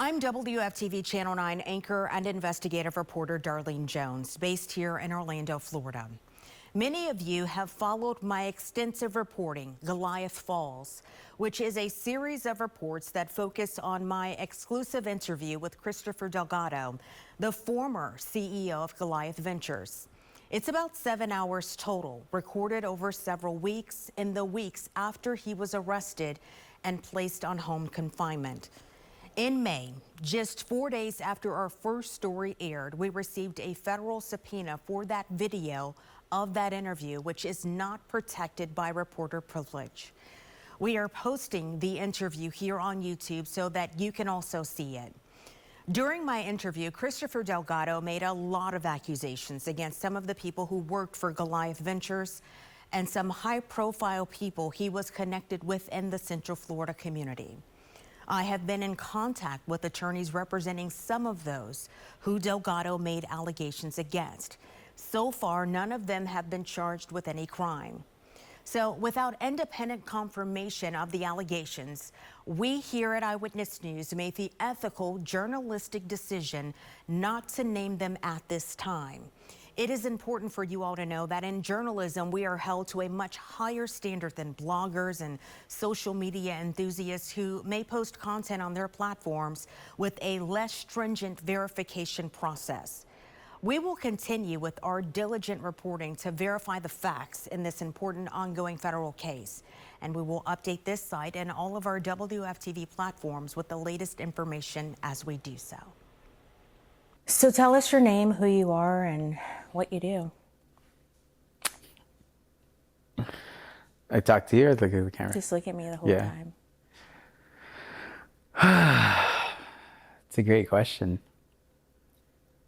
I'm WFTV Channel 9 anchor and investigative reporter Daralene Jones, based here in Orlando, Florida. Many of you have followed my extensive reporting, Goliath Falls, which is a series of reports that focus on my exclusive interview with Chris Delgado, the former CEO of Goliath Ventures. It's about 7 hours total, recorded over several weeks in the weeks after he was arrested and placed on home confinement. In May, just 4 days after our first story aired, we received a federal subpoena for that video of that interview, which is not protected by reporter privilege. We are posting the interview here on YouTube so that you can also see it. During my interview, Chris Delgado made a lot of accusations against some of the people who worked for Goliath Ventures and some high-profile people he was connected with in the Central Florida community. I have been in contact with attorneys representing some of those who Delgado made allegations against. So far, none of them have been charged with any crime. So without independent confirmation of the allegations, we here at Eyewitness News made the ethical journalistic decision not to name them at this time. It is important for you all to know that in journalism, we are held to a much higher standard than bloggers and social media enthusiasts who may post content on their platforms with a less stringent verification process. We will continue with our diligent reporting to verify the facts in this important ongoing federal case. And we will update this site and all of our WFTV platforms with the latest information as we do so. So tell us your name, who you are, and what you do. I talk to you or look at the camera? Just look at me the whole time. It's a great question.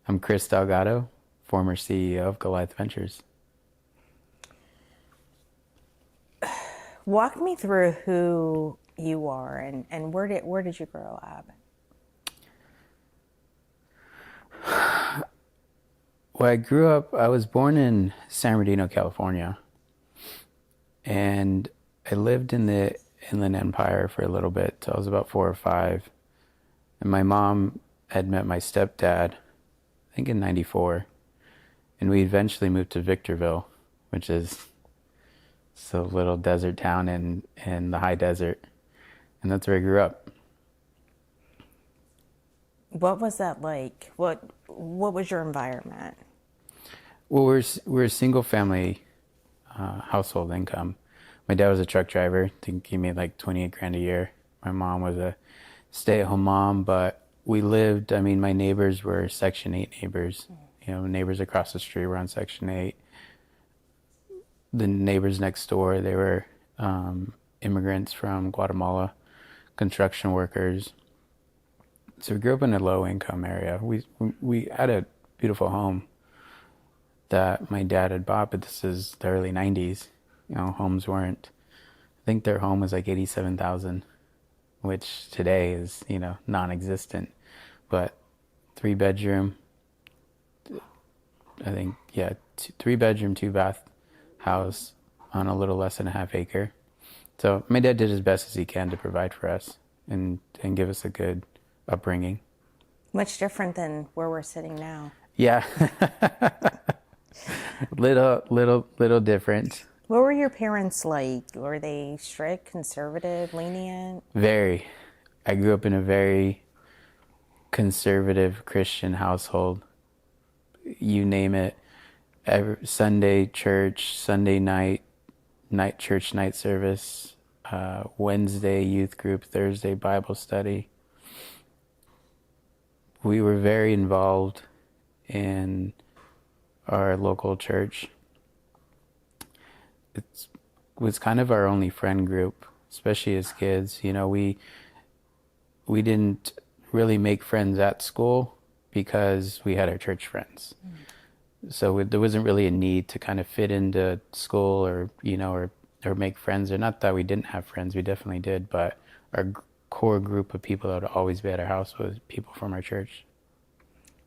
I'm Chris Delgado, former CEO of Goliath Ventures. Walk me through who you are and where did you grow up? Well, I grew up, I was born in San Bernardino, California. And I lived in the Inland Empire for a little bit till I was about 4 or 5. And my mom had met my stepdad, I think in '94. And we eventually moved to Victorville, which is a little desert town in the high desert. And that's where I grew up. What was that like? What was your environment? Well, we're a single family household income. My dad was a truck driver. I think he made like 28 grand a year. My mom was a stay-at-home mom, but we lived, I mean, my neighbors were Section 8 neighbors. You know, neighbors across the street were on Section 8. The neighbors next door, they were immigrants from Guatemala, construction workers. So we grew up in a low-income area. We had a beautiful home that my dad had bought, but this is the early 90s. You know, homes weren't, I think their home was like $87,000, which today is, you know, non-existent. But 3-bedroom, I think, yeah, 3-bedroom, 2-bath house on a little less than a half acre. So my dad did his best as he can to provide for us and give us a good upbringing. Much different than where we're sitting now. Yeah. little different. What were your parents like? Were they strict, conservative, lenient? Very. I grew up in a very conservative Christian household. You name it. Every Sunday church, Sunday night church night service, Wednesday youth group, Thursday Bible study. We were very involved in our local church. It was kind of our only friend group, especially as kids. You know, we didn't really make friends at school because we had our church friends. So there wasn't really a need to kind of fit into school or, you know, or make friends. Or not that we didn't have friends, we definitely did, but our core group of people that would always be at our house was people from our church.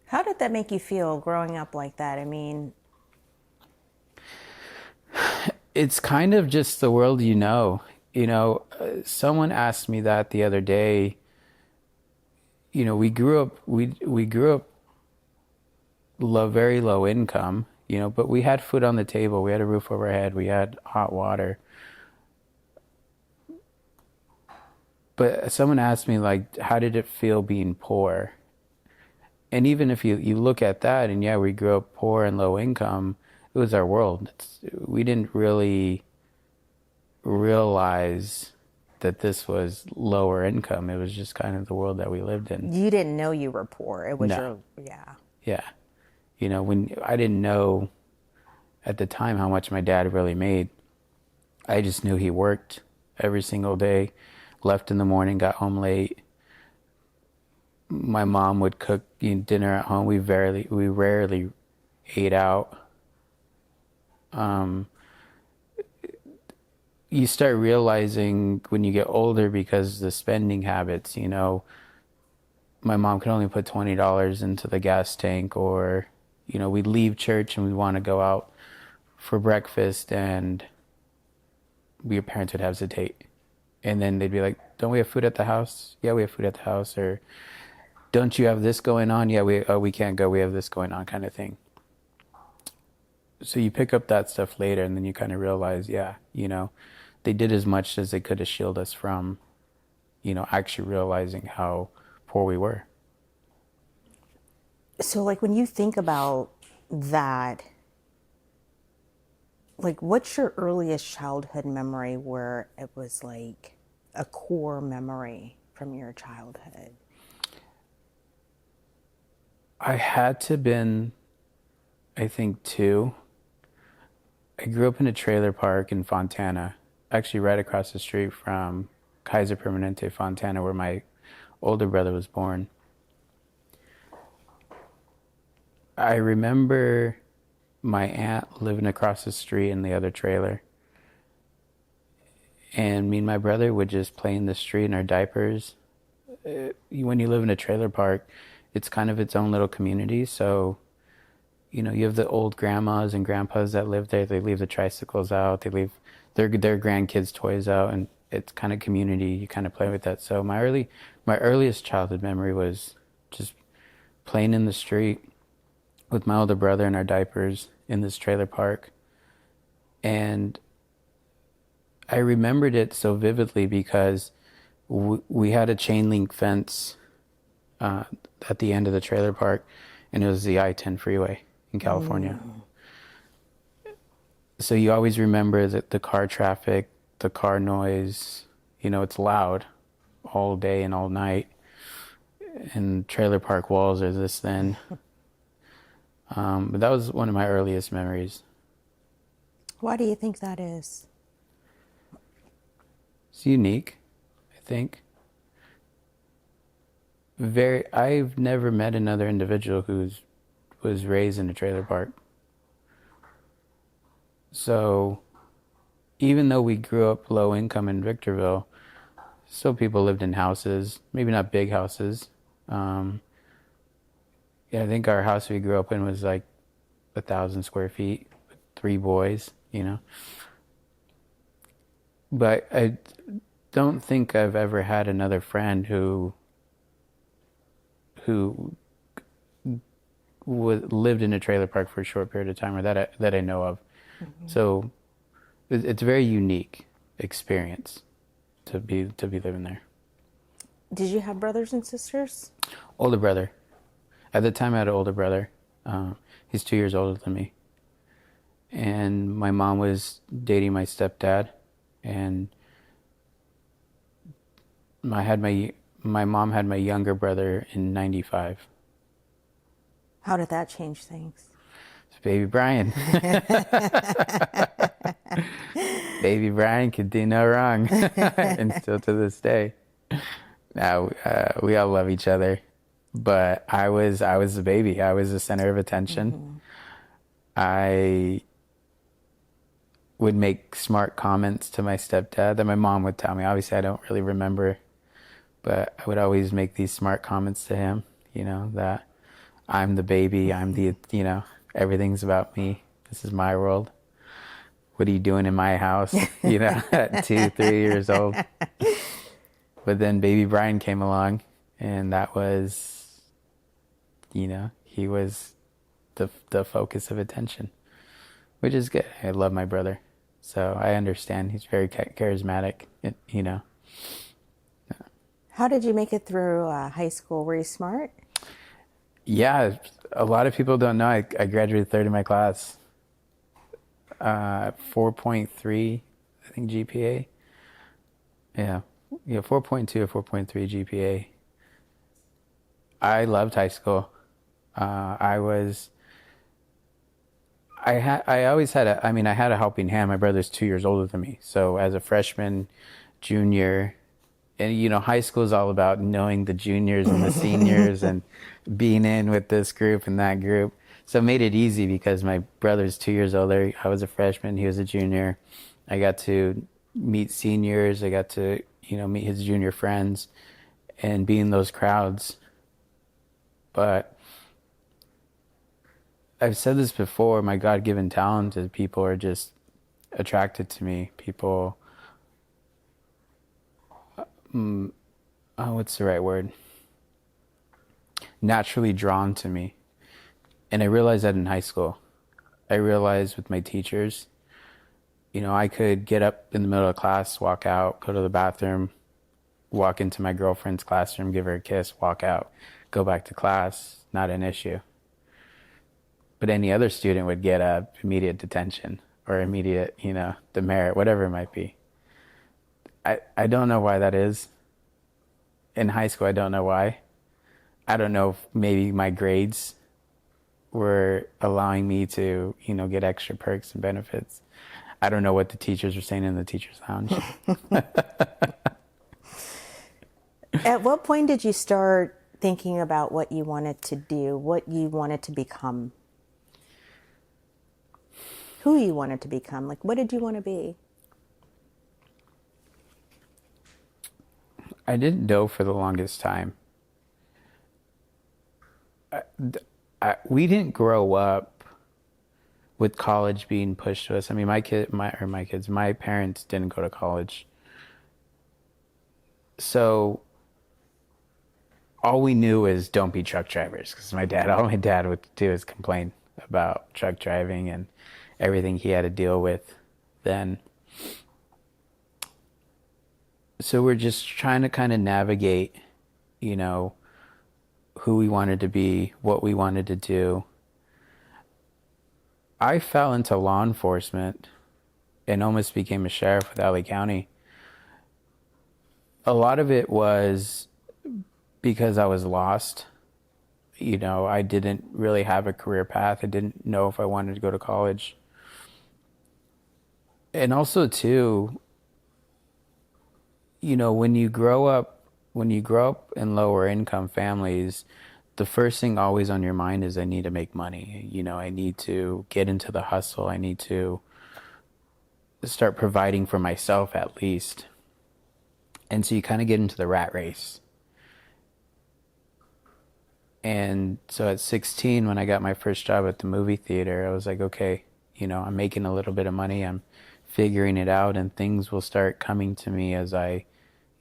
How did that make you feel growing up like that? I mean, it's kind of just the world you know. You know, someone asked me that the other day. we grew up very low income, but we had food on the table. We had a roof over our head. We had hot water. But someone asked me, like, how did it feel being poor? And even if you look at that, and yeah, we grew up poor and low income, it was our world. We didn't really realize that this was lower income. It was just kind of the world that we lived in. You didn't know you were poor. It was No. yeah. Yeah. When I didn't know at the time how much my dad really made. I just knew he worked every single day, left in the morning, got home late. My mom would cook dinner at home. We rarely ate out. You start realizing when you get older, because the spending habits, my mom could only put $20 into the gas tank, or, we'd leave church and we'd want to go out for breakfast, and your parents would hesitate. And then they'd be like, don't we have food at the house? Yeah, we have food at the house. Or, don't you have this going on? Yeah, we can't go. We have this going on, kind of thing. So you pick up that stuff later, and then you kind of realize, yeah, they did as much as they could to shield us from, actually realizing how poor we were. So, like, when you think about that, like, what's your earliest childhood memory where it was like a core memory from your childhood? I had to been, I think, 2. I grew up in a trailer park in Fontana, actually right across the street from Kaiser Permanente, Fontana, where my older brother was born. I remember my aunt living across the street in the other trailer. And me and my brother would just play in the street in our diapers. When you live in a trailer park, it's kind of its own little community. So, you have the old grandmas and grandpas that live there. They leave the tricycles out. They leave their grandkids' toys out, and it's kind of community. You kind of play with that. So my earliest childhood memory was just playing in the street with my older brother in our diapers in this trailer park. And I remembered it so vividly because we had a chain link fence at the end of the trailer park, and it was the I-10 freeway in California. So you always remember that the car traffic, the car noise, it's loud all day and all night. And trailer park walls are this thin. But that was one of my earliest memories. Why do you think that is? It's unique, I think. I've never met another individual who was raised in a trailer park. So even though we grew up low income in Victorville, still people lived in houses, maybe not big houses. Yeah, I think our house we grew up in was like 1,000 square feet with 3 boys, But I don't think I've ever had another friend who lived in a trailer park for a short period of time, or that I know of. Mm-hmm. So it's a very unique experience to be living there. Did you have brothers and sisters? Older brother. At the time, I had an older brother. He's 2 years older than me. And my mom was dating my stepdad, and my mom had my younger brother in '95. How did that change things? It's baby Brian. Baby Brian could do no wrong, and still to this day. Now we all love each other, but I was the baby. I was the center of attention. Mm-hmm. I would make smart comments to my stepdad that my mom would tell me. Obviously, I don't really remember, but I would always make these smart comments to him, that I'm the baby, I'm the, everything's about me. This is my world. What are you doing in my house? At 2, 3 years old. But then baby Brian came along, And that was, he was the focus of attention, which is good. I love my brother, so I understand. He's very charismatic, How did you make it through high school? Were you smart? Yeah, a lot of people don't know. I graduated third in my class. 4.3, I think, GPA. Yeah, 4.2 or 4.3 GPA. I loved high school. I always had I had a helping hand. My brother's 2 years older than me. So as a freshman, junior, and high school is all about knowing the juniors and the seniors and being in with this group and that group. So it made it easy because my brother's 2 years older. I was a freshman, he was a junior. I got to meet seniors. I got to, meet his junior friends and be in those crowds. But I've said this before, my God-given talent is people are just attracted to me. People, what's the right word? Naturally drawn to me. And I realized that in high school. I realized with my teachers, I could get up in the middle of class, walk out, go to the bathroom, walk into my girlfriend's classroom, give her a kiss, walk out, go back to class, not an issue. But any other student would get immediate detention or immediate, demerit, whatever it might be. I don't know why that is. In high school, I don't know why. I don't know if maybe my grades were allowing me to, get extra perks and benefits. I don't know what the teachers were saying in the teacher's lounge. At what point did you start thinking about what you wanted to do, what you wanted to become? Who you wanted to become? Like, what did you want to be? I didn't know for the longest time. We didn't grow up with college being pushed to us. My parents didn't go to college. So all we knew is don't be truck drivers, because all my dad would do is complain about truck driving and everything he had to deal with then. So we're just trying to kind of navigate, who we wanted to be, what we wanted to do. I fell into law enforcement and almost became a sheriff with LA County. A lot of it was because I was lost. I didn't really have a career path. I didn't know if I wanted to go to college. And also too, when you grow up in lower income families, the first thing always on your mind is I need to make money. I need to get into the hustle. I need to start providing for myself at least. And so you kind of get into the rat race. And so at 16, when I got my first job at the movie theater, I was like, okay, I'm making a little bit of money. I'm figuring it out, and things will start coming to me as I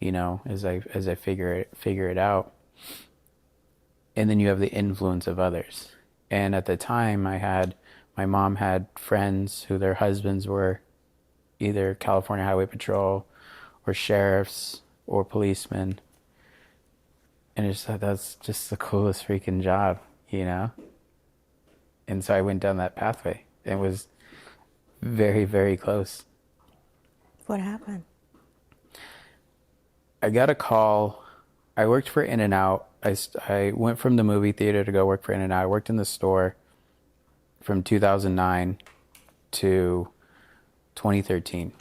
figure it out. And then you have the influence of others. And at the time, my mom had friends who their husbands were either California Highway Patrol or sheriffs or policemen. And I just thought that's just the coolest freaking job, And so I went down that pathway. It was very, very close. What happened? I got a call. I worked for In-N-Out. I went from the movie theater to go work for In-N-Out. I worked in the store from 2009 to 2013.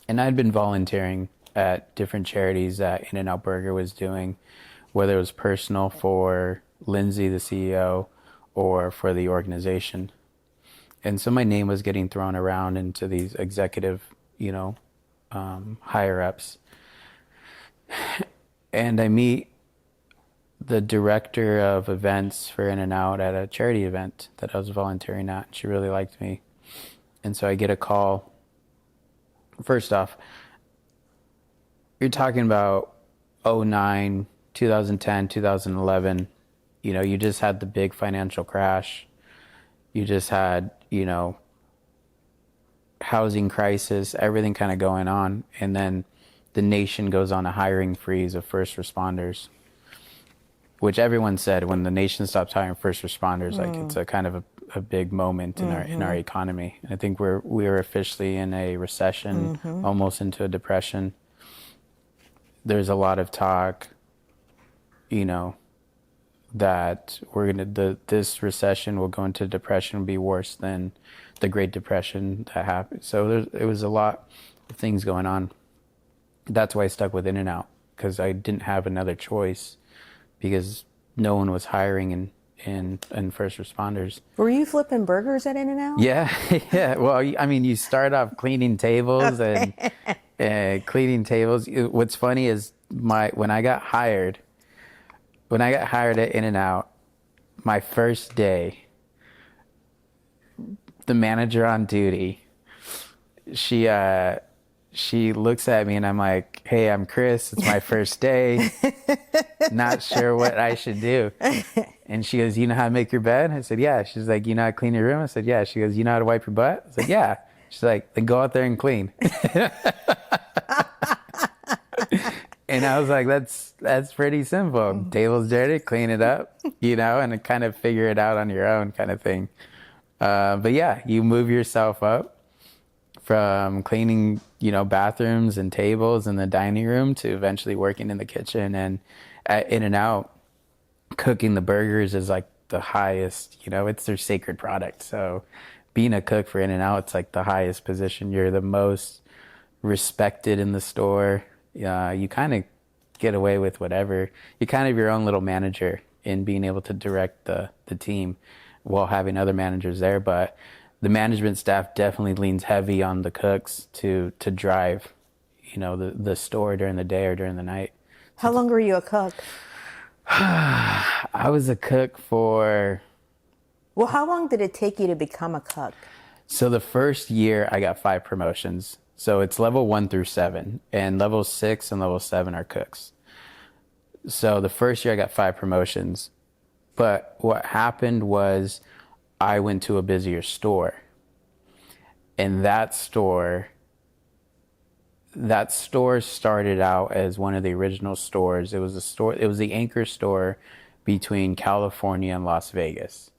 And I'd been volunteering at different charities that In-N-Out Burger was doing, whether it was personal for Lindsay, the CEO, or for the organization. And so my name was getting thrown around into these executive, higher ups. And I meet the director of events for In-N-Out at a charity event that I was volunteering at. She really liked me. And so I get a call. First off, you're talking about 2009, 2010, 2011, you know, you just had the big financial crash. You just had, you know, housing crisis, everything kind of going on. And then the nation goes on a hiring freeze of first responders, which everyone said when the nation stops hiring first responders, like it's a kind of a big moment in our economy. And I think we are officially in a recession, almost into a depression. There's a lot of talk, you know, that this recession will go into depression and be worse than the Great Depression that happened. So it was a lot of things going on. That's why I stuck with In-N-Out, because I didn't have another choice, because no one was hiring in first responders. Were you flipping burgers at In-N-Out? Yeah, yeah. Well, I mean, you start off cleaning tables and cleaning tables. What's funny is when I got hired at In-N-Out, my first day, the manager on duty, she looks at me and I'm like, "Hey, I'm Chris. It's my first day. Not sure what I should do." And she goes, "You know how to make your bed?" I said, "Yeah." She's like, "You know how to clean your room?" I said, "Yeah." She goes, "You know how to wipe your butt?" I said, "Yeah." She's like, "Then go out there and clean." And I was like, that's pretty simple. Table's dirty, clean it up, you know, and kind of figure it out on your own kind of thing. But yeah, you move yourself up from cleaning, you know, bathrooms and tables in the dining room to eventually working in the kitchen. And at In-N-Out, cooking the burgers is like the highest, you know, it's their sacred product. So being a cook for In-N-Out, it's like the highest position. You're the most respected in the store. You kind of get away with whatever. You're kind of your own little manager in being able to direct the team while having other managers there. But the management staff definitely leans heavy on the cooks to drive, you know, the store during the day or during the night. How long were you a cook? I was a cook for... Well, how long did it take you to become a cook? So the first year I got 5 promotions. So it's level 1 through 7, and level 6 and level 7 are cooks. So the first year I got 5 promotions, but what happened was I went to a busier store, and that store started out as one of the original stores. It was the anchor store between California and Las Vegas.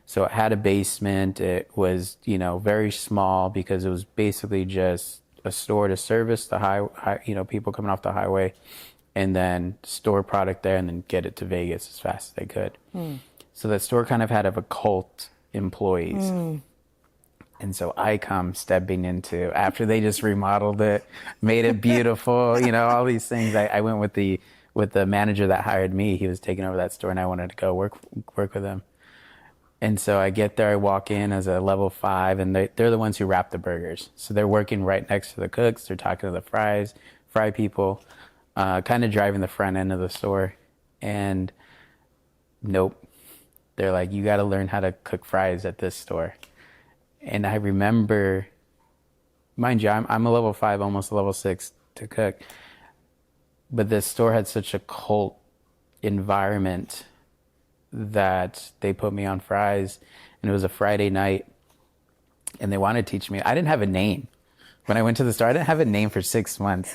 So it had a basement. It was, you know, very small because it was basically just a store to service the you know, people coming off the highway, and then store product there and then get it to Vegas as fast as they could. So that store kind of had a cult employees. And so I come stepping into, after they just remodeled it, made it beautiful, you know, all these things. I went with the manager that hired me. He was taking over that store and I wanted to go work with him. And so I get there, I walk in as a level 5, and they're the ones who wrap the burgers. So they're working right next to the cooks. They're talking to the fry people, kind of driving the front end of the store. And nope, they're like, "You got to learn how to cook fries at this store." And I remember, mind you, I'm a level 5, almost a level 6 to cook. But this store had such a cult environment that they put me on fries, and it was a Friday night, and they wanted to teach me. I didn't have a name. When I went to the store, I didn't have a name for 6 months.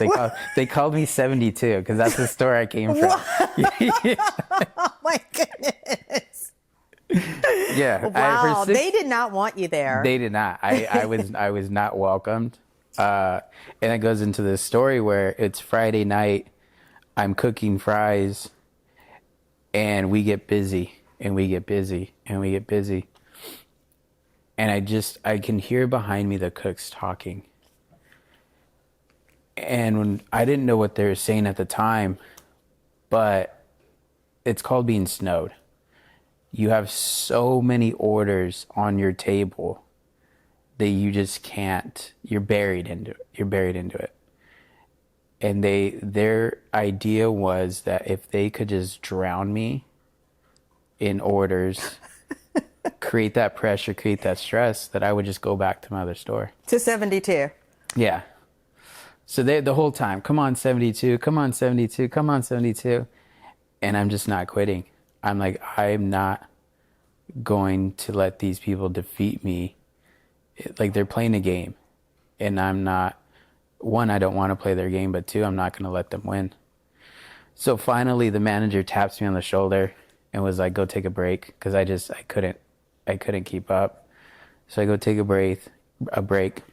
They called me 72 because that's the store I came from. Oh my goodness. Yeah. Wow. They did not want you there. They did not. I was not welcomed. And it goes into this story where it's Friday night. I'm cooking fries, and we get busy, and we get busy, and we get busy. And I can hear behind me the cooks talking. And when I didn't know what they were saying at the time, but it's called being snowed. You have so many orders on your table that you just can't, you're buried into it. And their idea was that if they could just drown me in orders, create that pressure, create that stress, that I would just go back to my other store. To 72. Yeah. So the whole time, come on 72, come on 72, come on 72. and I'm just not quitting. I'm like, I'm not going to let these people defeat me. Like, they're playing a game, and I'm not, one, I don't want to play their game, but two, I'm not going to let them win. So finally the manager taps me on the shoulder and was like, go take a break, because I couldn't keep up. So I go take a break.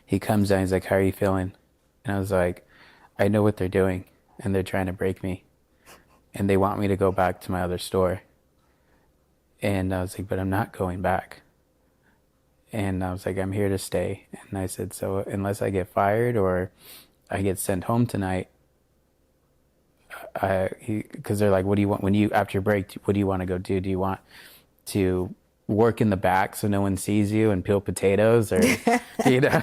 He comes down, he's like, how are you feeling? And I was like, I know what they're doing, and they're trying to break me, and they want me to go back to my other store. And I was like, but I'm not going back. And I was like, I'm here to stay. And I said, so unless I get fired or I get sent home tonight, because they're like, what do you want when you, after your break, what do you want to go do? Do you want to work in the back so no one sees you and peel potatoes, or, you know?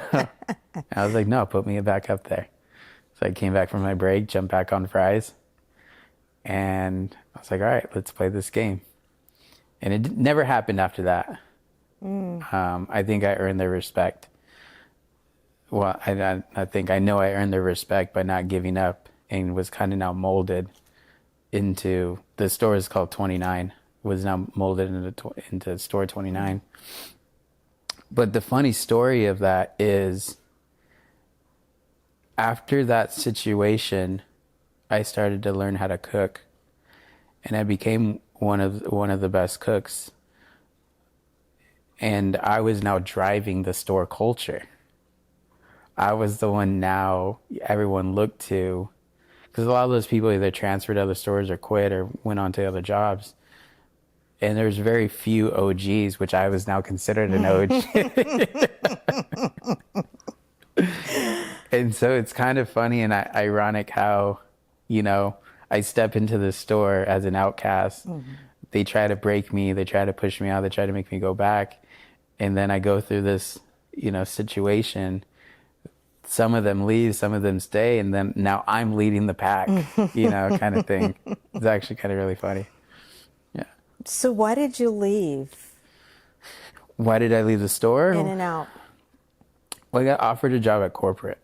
I was like, no, put me back up there. So I came back from my break, jumped back on fries, and I was like, all right, let's play this game. And it never happened after that. I think I earned their respect. Well, I think I know I earned their respect by not giving up, and was kind of now molded into, the store is called 29, was now molded into store 29. But the funny story of that is, after that situation, I started to learn how to cook, and I became one of the best cooks. And I was now driving the store culture. I was the one now everyone looked to, because a lot of those people either transferred to other stores or quit or went on to other jobs. And there's very few OGs, which I was now considered an OG. And so it's kind of funny and ironic how, I step into the store as an outcast. They try to break me, they try to push me out, they try to make me go back. And then I go through this, situation. Some of them leave, some of them stay, and then now I'm leading the pack, kind of thing. It's actually kind of really funny. Yeah. So why did you leave? Why did I leave the store? In and out. Well, I got offered a job at corporate.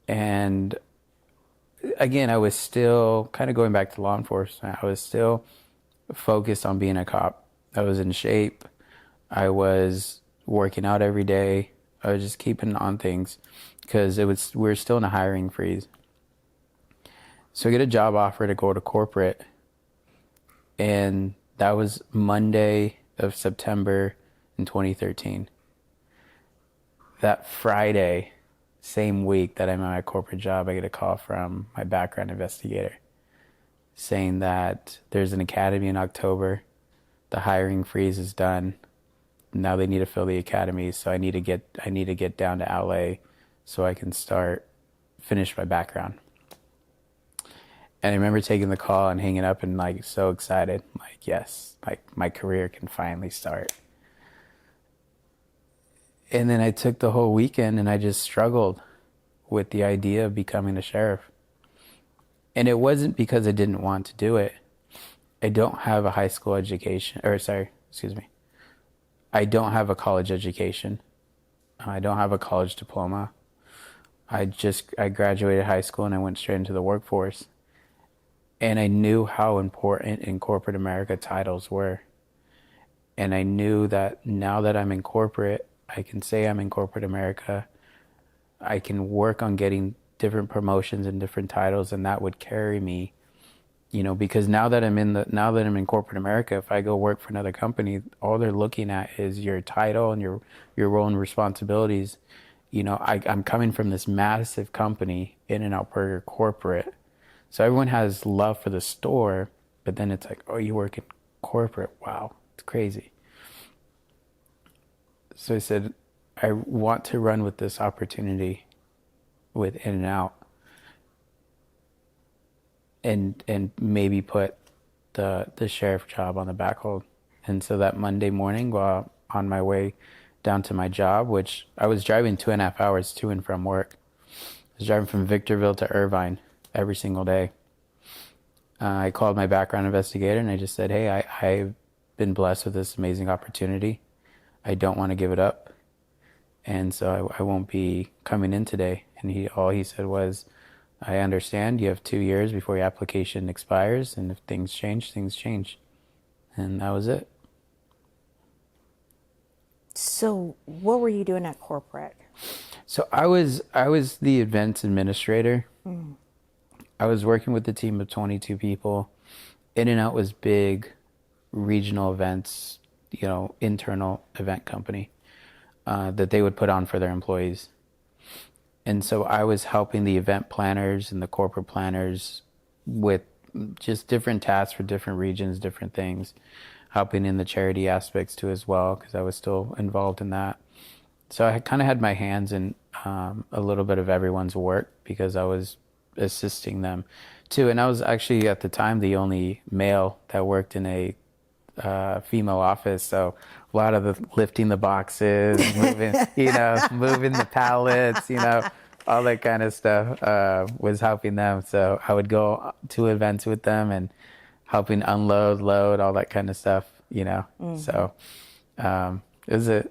And again, I was still kind of going back to law enforcement. I was still focused on being a cop. I was in shape. I was working out every day. I was just keeping on things because we were still in a hiring freeze. So I get a job offer to go to corporate, and that was Monday of September in 2013. That Friday, same week that I'm at my corporate job, I get a call from my background investigator saying that there's an academy in October. The hiring freeze is done. Now they need to fill the academy, so I need to get down to LA so I can finish my background. And I remember taking the call and hanging up and so excited, yes, my career can finally start. And then I took the whole weekend and I just struggled with the idea of becoming a sheriff. And it wasn't because I didn't want to do it. I don't have a high school education, I don't have a college education. I don't have a college diploma. I graduated high school and I went straight into the workforce. And I knew how important in corporate America titles were. And I knew that now that I'm in corporate, I can say I'm in corporate America. I can work on getting different promotions and different titles, and that would carry me. Because now that I'm in corporate America, if I go work for another company, all they're looking at is your title and your role and responsibilities. I'm coming from this massive company, In-N-Out Burger corporate. So everyone has love for the store, but then it's like, oh, you work in corporate. Wow, it's crazy. So I said, I want to run with this opportunity with In-N-Out. And maybe put the sheriff job on the back hold. And so that Monday morning, while on my way down to my job, which I was driving 2.5 hours to and from work. I was driving from Victorville to Irvine every single day. I called my background investigator and I just said, hey, I've been blessed with this amazing opportunity. I don't want to give it up. And so I won't be coming in today. And all he said was, I understand you have 2 years before your application expires, and if things change, things change. And that was it. So what were you doing at corporate? So I was the events administrator. I was working with a team of 22 people. In-N-Out was big regional events, internal event company that they would put on for their employees. And so I was helping the event planners and the corporate planners with just different tasks for different regions, different things, helping in the charity aspects too as well, because I was still involved in that. So I kind of had my hands in a little bit of everyone's work because I was assisting them too. And I was actually at the time the only male that worked in a female office, so a lot of the lifting the boxes, moving, moving the pallets, all that kind of stuff was helping them. So I would go to events with them and helping unload, load, all that kind of stuff, So it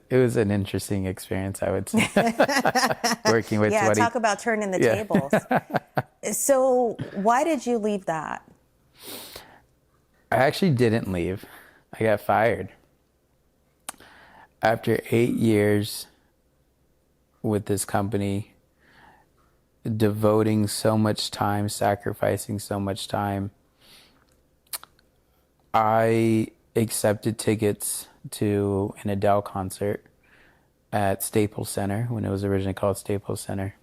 was an interesting experience, I would say, working with 20. Talk about turning the tables. So why did you leave that? I actually didn't leave. I got fired. After 8 years with this company, devoting so much time, sacrificing so much time, I accepted tickets to an Adele concert at Staples Center when it was originally called Staples Center.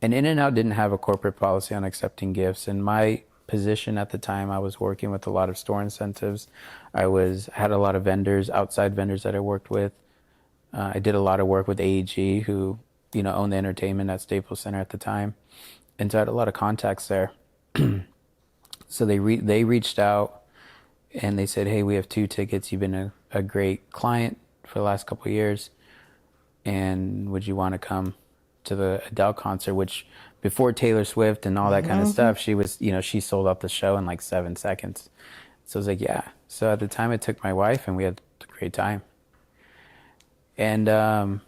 And In-N-Out didn't have a corporate policy on accepting gifts. And my position at the time, I was working with a lot of store incentives. I had a lot of vendors, outside vendors that I worked with. I did a lot of work with AEG, who owned the entertainment at Staples Center at the time, and so I had a lot of contacts there. So they reached out and they said, "Hey, we have 2 tickets. You've been a great client for the last couple of years, and would you want to come to the Adele concert?" Which, before Taylor Swift and all that kind of stuff, she was, she sold out the show in like 7 seconds. So I was like, yeah. So at the time, I took my wife, and we had a great time. And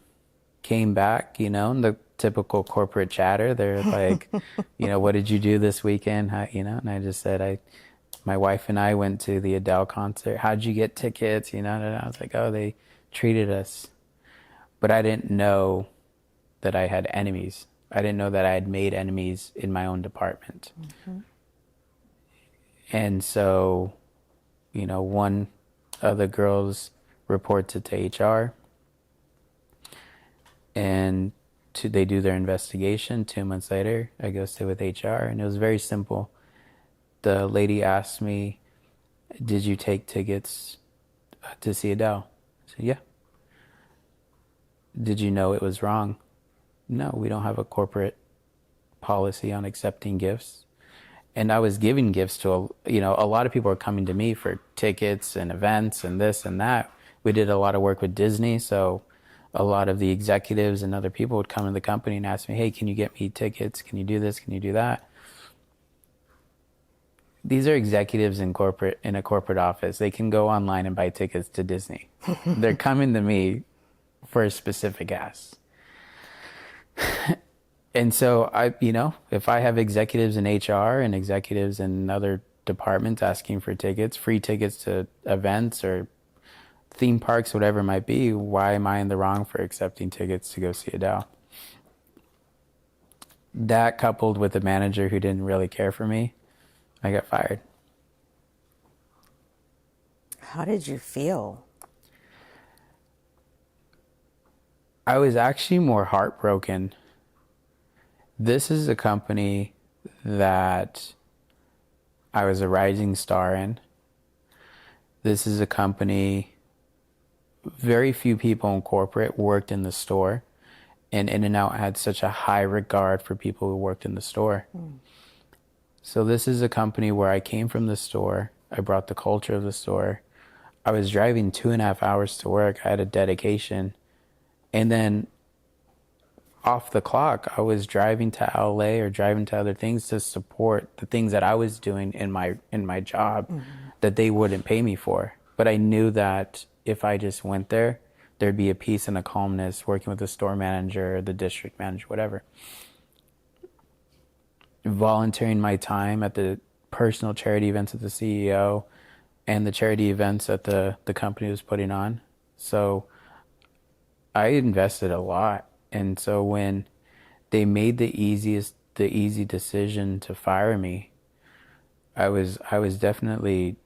came back, in the typical corporate chatter. They're like, what did you do this weekend? And I just said, my wife and I went to the Adele concert. How'd you get tickets? And I was like, oh, they treated us. But I didn't know that I had enemies. I didn't know that I had made enemies in my own department. And so, one of the girls reports it to HR, and they do their investigation. 2 months later, I go stay with HR, and it was very simple. The lady asked me, "Did you take tickets to see Adele?" I said, "Yeah." "Did you know it was wrong?" "No, we don't have a corporate policy on accepting gifts." And I was giving gifts to, a lot of people are coming to me for tickets and events and this and that. We did a lot of work with Disney, so a lot of the executives and other people would come to the company and ask me, "Hey, can you get me tickets? Can you do this? Can you do that?" These are executives in a corporate office. They can go online and buy tickets to Disney. They're coming to me for a specific ask. And so if I have executives in HR and executives in other departments asking for tickets, free tickets to events or theme parks, whatever it might be, why am I in the wrong for accepting tickets to go see Adele? That, coupled with a manager who didn't really care for me, I got fired. How did you feel? I was actually more heartbroken. This is a company that I was a rising star in. This is a company, very few people in corporate worked in the store, and In-N-Out had such a high regard for people who worked in the store. So this is a company where I came from the store. I brought the culture of the store. I was driving 2.5 hours to work. I had a dedication. And then off the clock, I was driving to LA or driving to other things to support the things that I was doing in my job that they wouldn't pay me for. But I knew that if I just went there, there'd be a peace and a calmness working with the store manager, the district manager, whatever. volunteering my time at the personal charity events of the CEO and the charity events that the company was putting on. So I invested a lot. And so when they made the easy decision to fire me, I was definitely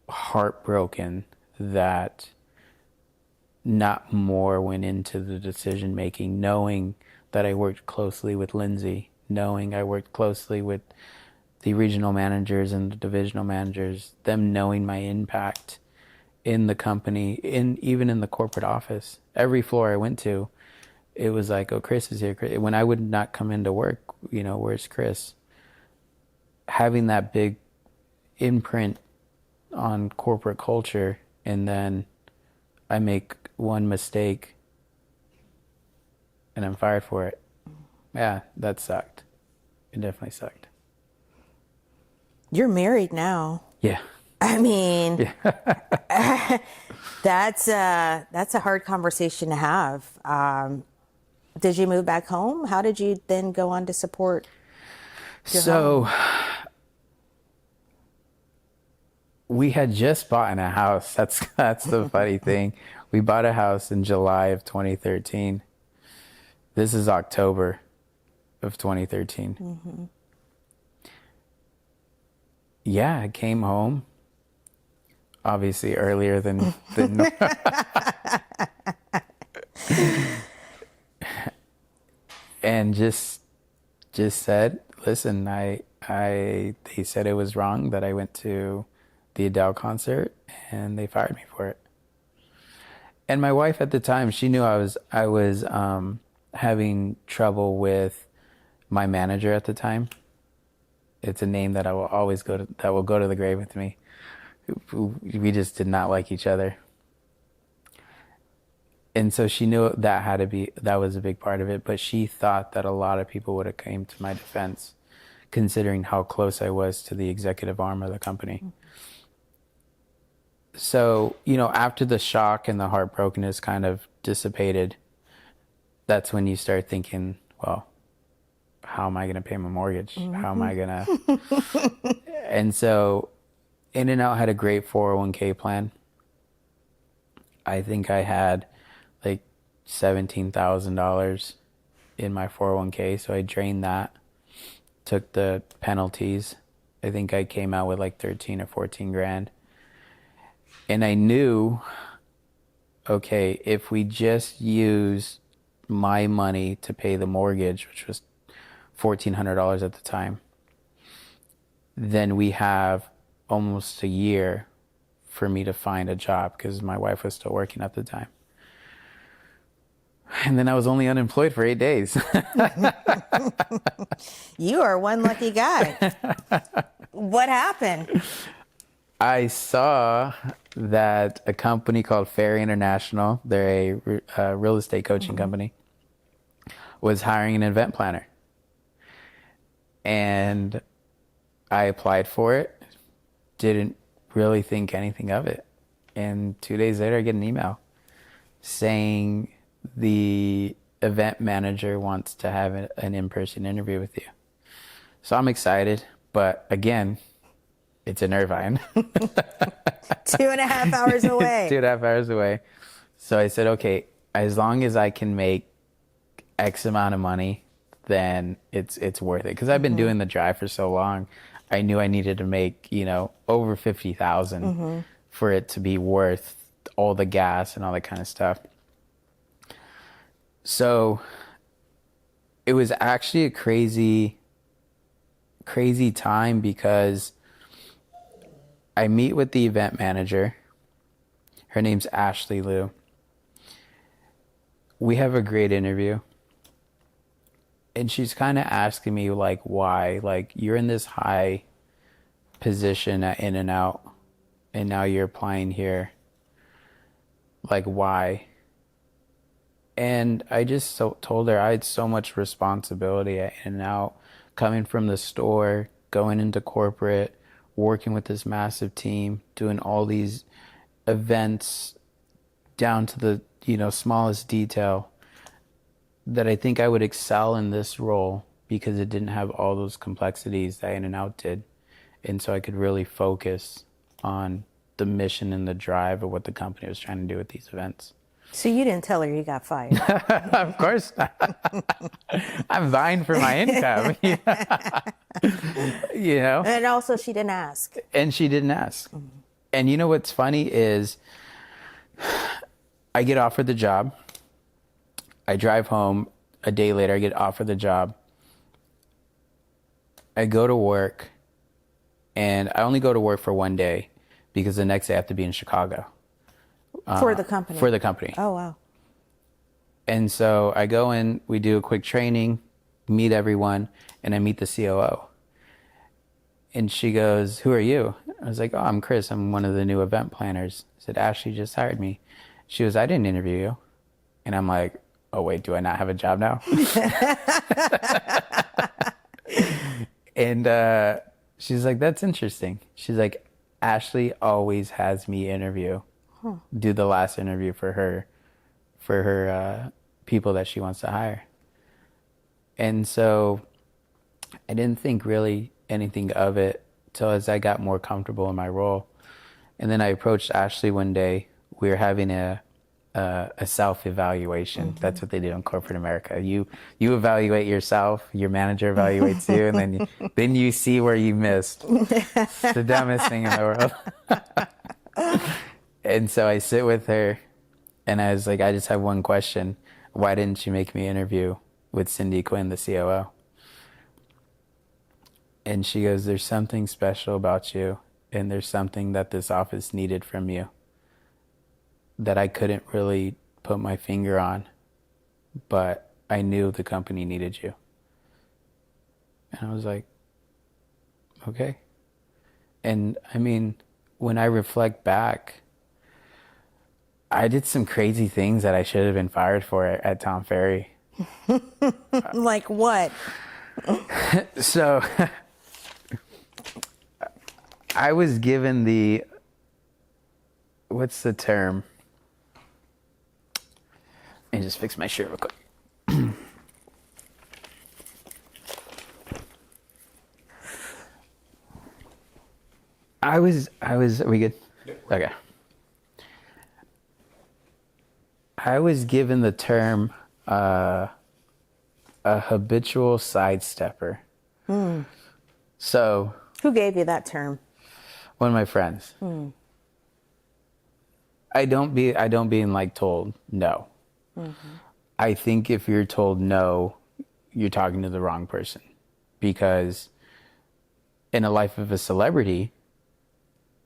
heartbroken that not more went into the decision making, knowing that I worked closely with Lindsay, knowing I worked closely with the regional managers and the divisional managers, them knowing my impact in the company, even in the corporate office. Every floor I went to, it was like, oh, Chris is here. When I would not come into work, where's Chris? Having that big imprint on corporate culture, and then I make one mistake and I'm fired for it. Yeah, that sucked. It definitely sucked. You're married now. Yeah. I mean, that's a hard conversation to have. Did you move back home? How did you then go on to support your home? We had just bought a house. That's the funny thing. We bought a house in July of 2013. This is October of 2013. Mm-hmm. Yeah, I came home. Obviously earlier than and just said, listen, they said it was wrong that I went to the Adele concert, and they fired me for it. And my wife at the time, she knew I was having trouble with my manager at the time. It's a name that I will always that will go to the grave with me. We just did not like each other. And so she knew that was a big part of it, but she thought that a lot of people would have came to my defense, considering how close I was to the executive arm of the company. So, after the shock and the heartbrokenness kind of dissipated, that's when you start thinking, well, how am I going to pay my mortgage? Mm-hmm. How am I going to? And so In-N-Out had a great 401k plan. I think I had like $17,000 in my 401k. So I drained that, took the penalties. I think I came out with like 13 or 14 grand. And I knew, okay, if we just use my money to pay the mortgage, which was $1,400 at the time, then we have almost a year for me to find a job, because my wife was still working at the time. And then I was only unemployed for 8 days. You are one lucky guy. What happened? I saw that a company called Ferry International, they're a real estate coaching company, was hiring an event planner. And I applied for it, didn't really think anything of it. And 2 days later, I get an email saying the event manager wants to have an in-person interview with you. So I'm excited, but again, it's in Irvine. 2.5 hours away. 2.5 hours away. So I said, okay, as long as I can make X amount of money, then it's worth it. Because I've been doing the drive for so long. I knew I needed to make, over 50,000 for it to be worth all the gas and all that kind of stuff. So it was actually a crazy time, because I meet with the event manager. Her name's Ashley Liu. We have a great interview. And she's kind of asking me, like, why? Like, you're in this high position at In-N-Out, and now you're applying here. Like, why? And I just told her I had so much responsibility at In-N-Out, coming from the store, going into corporate, working with this massive team, doing all these events down to the smallest detail, that I think I would excel in this role because it didn't have all those complexities that In and Out did. And so I could really focus on the mission and the drive of what the company was trying to do with these events. So you didn't tell her you got fired? Of course not. I'm vying for my income. You know? And also she didn't ask. And she didn't ask. Mm-hmm. And you know what's funny is I get offered the job. I drive home. A day later, I get offered the job. I go to work, and I only go to work for one day because the next day I have to be in Chicago. For the company? For the company. Oh, wow. And so I go in, we do a quick training, meet everyone, and I meet the COO. And she goes, "Who are you?" I was like, "Oh, I'm Chris. I'm one of the new event planners." I said, "Ashley just hired me." She goes, "I didn't interview you." And I'm like, "Oh, wait, do I not have a job now?" And she's like, "That's interesting." She's like, "Ashley always has me do the last interview for her people that she wants to hire." And so I didn't think really anything of it till as I got more comfortable in my role. And then I approached Ashley one day. We were having a self-evaluation. Mm-hmm. That's what they do in corporate America. You evaluate yourself, your manager evaluates you, and then you see where you missed. It's the dumbest thing in the world. And so I sit with her, and I was like, "I just have one question. Why didn't you make me interview with Cindy Quinn, the COO?" And she goes, "There's something special about you, and there's something that this office needed from you that I couldn't really put my finger on, but I knew the company needed you." And I was like, okay. And I mean, when I reflect back, I did some crazy things that I should have been fired for at Tom Ferry. Like what? So I was given what's the term? Let me just fix my shirt real quick. Are we good? Okay. I was given the term a habitual sidestepper. So who gave you that term? One of my friends. I don't being like told no. Mm-hmm. I think if you're told no, you're talking to the wrong person, because in a life of a celebrity,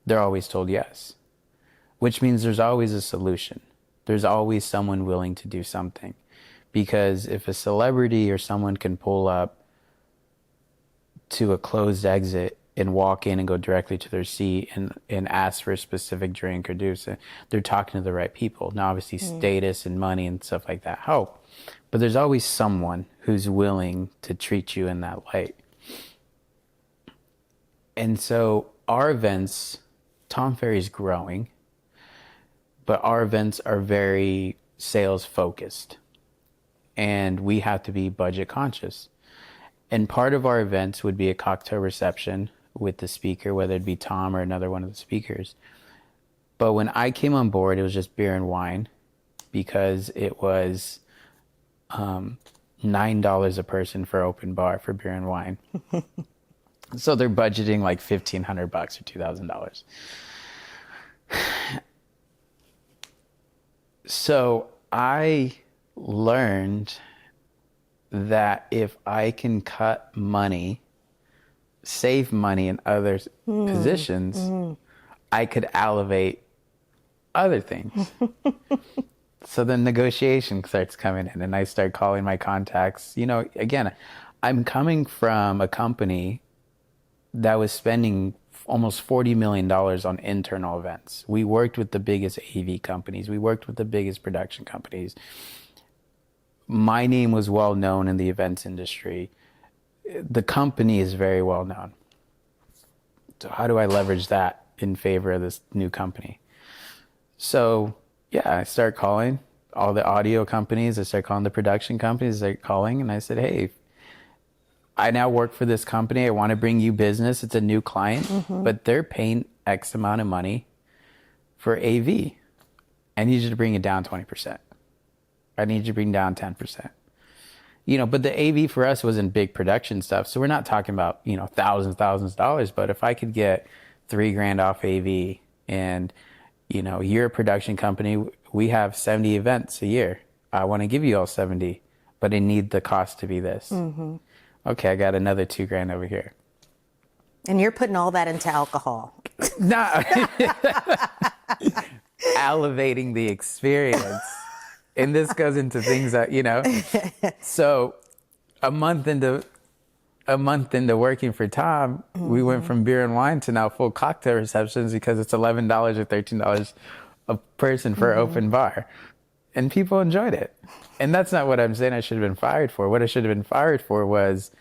they're always told yes, which means there's always a solution. There's always someone willing to do something, because if a celebrity or someone can pull up to a closed exit and walk in and go directly to their seat and ask for a specific drink or do so, they're talking to the right people. Now, obviously, status and money and stuff like that help, but there's always someone who's willing to treat you in that light. And so our events, Tom Ferry's growing, but our events are very sales focused, and we have to be budget conscious. And part of our events would be a cocktail reception with the speaker, whether it be Tom or another one of the speakers. But when I came on board, it was just beer and wine, because it was $9 a person for open bar for beer and wine. So they're budgeting like $1,500 or $2,000. So I learned that if I can cut money, save money in other positions, I could elevate other things. So then negotiation starts coming in, and I start calling my contacts. You know, again, I'm coming from a company that was spending almost $40 million on internal events. We worked with the biggest AV companies. We worked with the biggest production companies. My name was well known in the events industry. The company is very well known. So how do I leverage that in favor of this new company? So yeah, I start calling all the audio companies. I start calling the production companies. I start calling, and I said, "Hey, I now work for this company. I want to bring you business. It's a new client, but they're paying X amount of money for AV. I need you to bring it down 20%. I need you to bring down 10%. But the AV for us wasn't big production stuff. So we're not talking about, thousands of dollars. But if I could get $3,000 off AV and, you're a production company, we have 70 events a year. I want to give you all 70, but I need the cost to be this. Okay, I got another $2,000 over here. And you're putting all that into alcohol. Nah. Elevating the experience. And this goes into things that, so a month into working for Tom, we went from beer and wine to now full cocktail receptions because it's $11 or $13 a person for an open bar. And people enjoyed it. And that's not what I'm saying I should have been fired for. What I should have been fired for was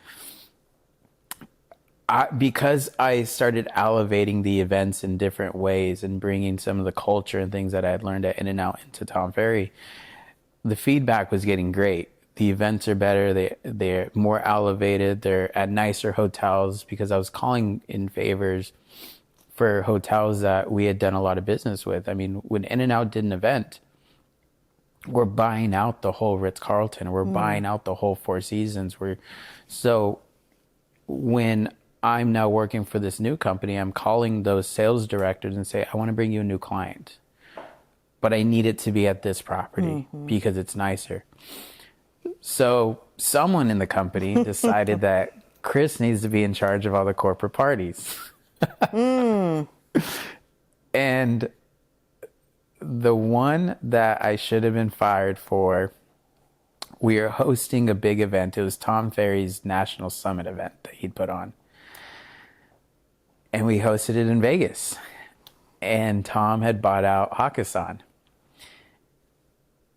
because I started elevating the events in different ways and bringing some of the culture and things that I had learned at In-N-Out into Tom Ferry, the feedback was getting great. The events are better. They're more elevated. They're at nicer hotels because I was calling in favors for hotels that we had done a lot of business with. I mean, when In-N-Out did an event, we're buying out the whole Ritz-Carlton. We're buying out the whole Four Seasons. So when I'm now working for this new company, I'm calling those sales directors and say, I want to bring you a new client, but I need it to be at this property because it's nicer. So someone in the company decided that Chris needs to be in charge of all the corporate parties. And the one that I should have been fired for, we are hosting a big event. It was Tom Ferry's National Summit event that he'd put on. And we hosted it in Vegas. And Tom had bought out Hakkasan.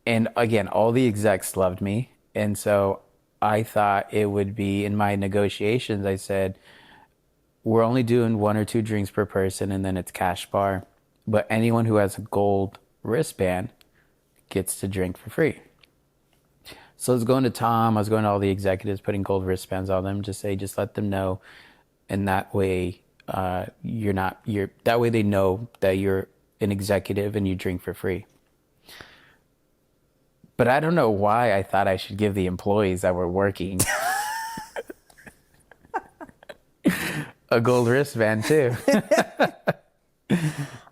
And again, all the execs loved me. And so I thought it would be, in my negotiations, I said, we're only doing 1 or 2 drinks per person and then it's cash bar. But anyone who has a gold wristband gets to drink for free. So I was going to Tom, I was going to all the executives, putting gold wristbands on them, just let them know. And that way, that way they know that you're an executive and you drink for free. But I don't know why I thought I should give the employees that were working a gold wristband too.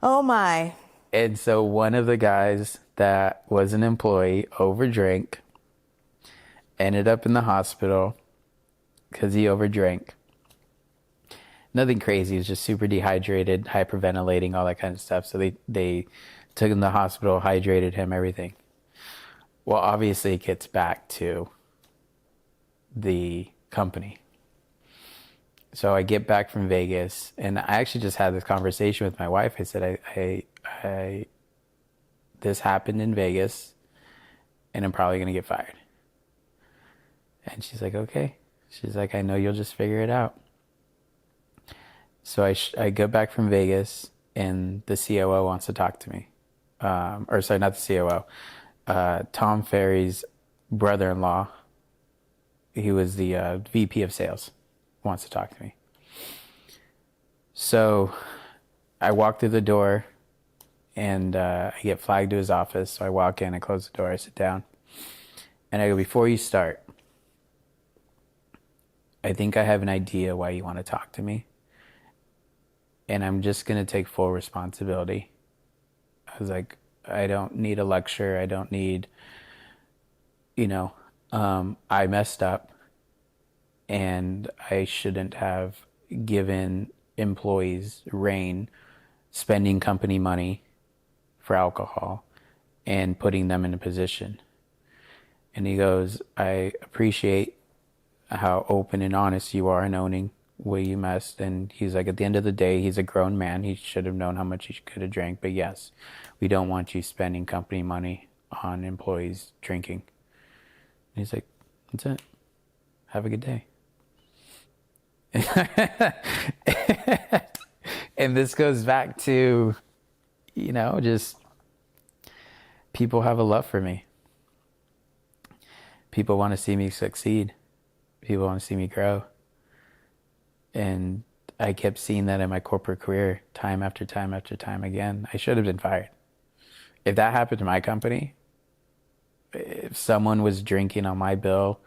Oh my. And so one of the guys that was an employee overdrank, ended up in the hospital because he overdrank. Nothing crazy, he was just super dehydrated, hyperventilating, all that kind of stuff. So they took him to the hospital, hydrated him, everything. Well, obviously it gets back to the company. So I get back from Vegas, and I actually just had this conversation with my wife. I said, I this happened in Vegas, and I'm probably going to get fired. And she's like, okay. She's like, I know you'll just figure it out. So I go back from Vegas, and the COO wants to talk to me. Or sorry, not the COO. Tom Ferry's brother-in-law, he was the VP of sales, wants to talk to me. So I walk through the door, and I get flagged to his office. So I walk in, I close the door, I sit down, and I go, before you start, I think I have an idea why you want to talk to me, and I'm just going to take full responsibility. I was like, I don't need a lecture. I don't need, I messed up, and I shouldn't have given employees rein, spending company money for alcohol and putting them in a position. And he goes, I appreciate how open and honest you are in owning where you messed. And he's like, at the end of the day, he's a grown man. He should have known how much he could have drank. But yes, we don't want you spending company money on employees drinking. And he's like, that's it. Have a good day. And this goes back to, just people have a love for me. People want to see me succeed. People want to see me grow. And I kept seeing that in my corporate career time after time after time again. I should have been fired. If that happened to my company, if someone was drinking on my bill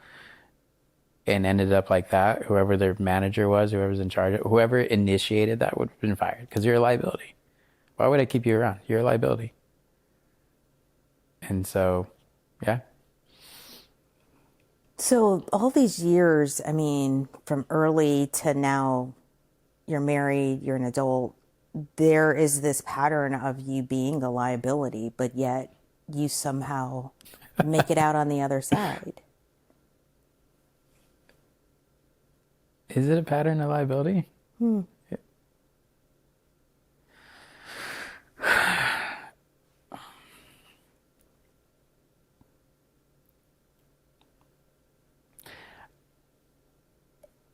and ended up like that, whoever their manager was, whoever's in charge, whoever initiated that would have been fired because you're a liability. Why would I keep you around? You're a liability. And so, yeah. So all these years, I mean, from early to now, you're married, you're an adult, there is this pattern of you being the liability, but yet you somehow make it out on the other side. Is it a pattern of liability?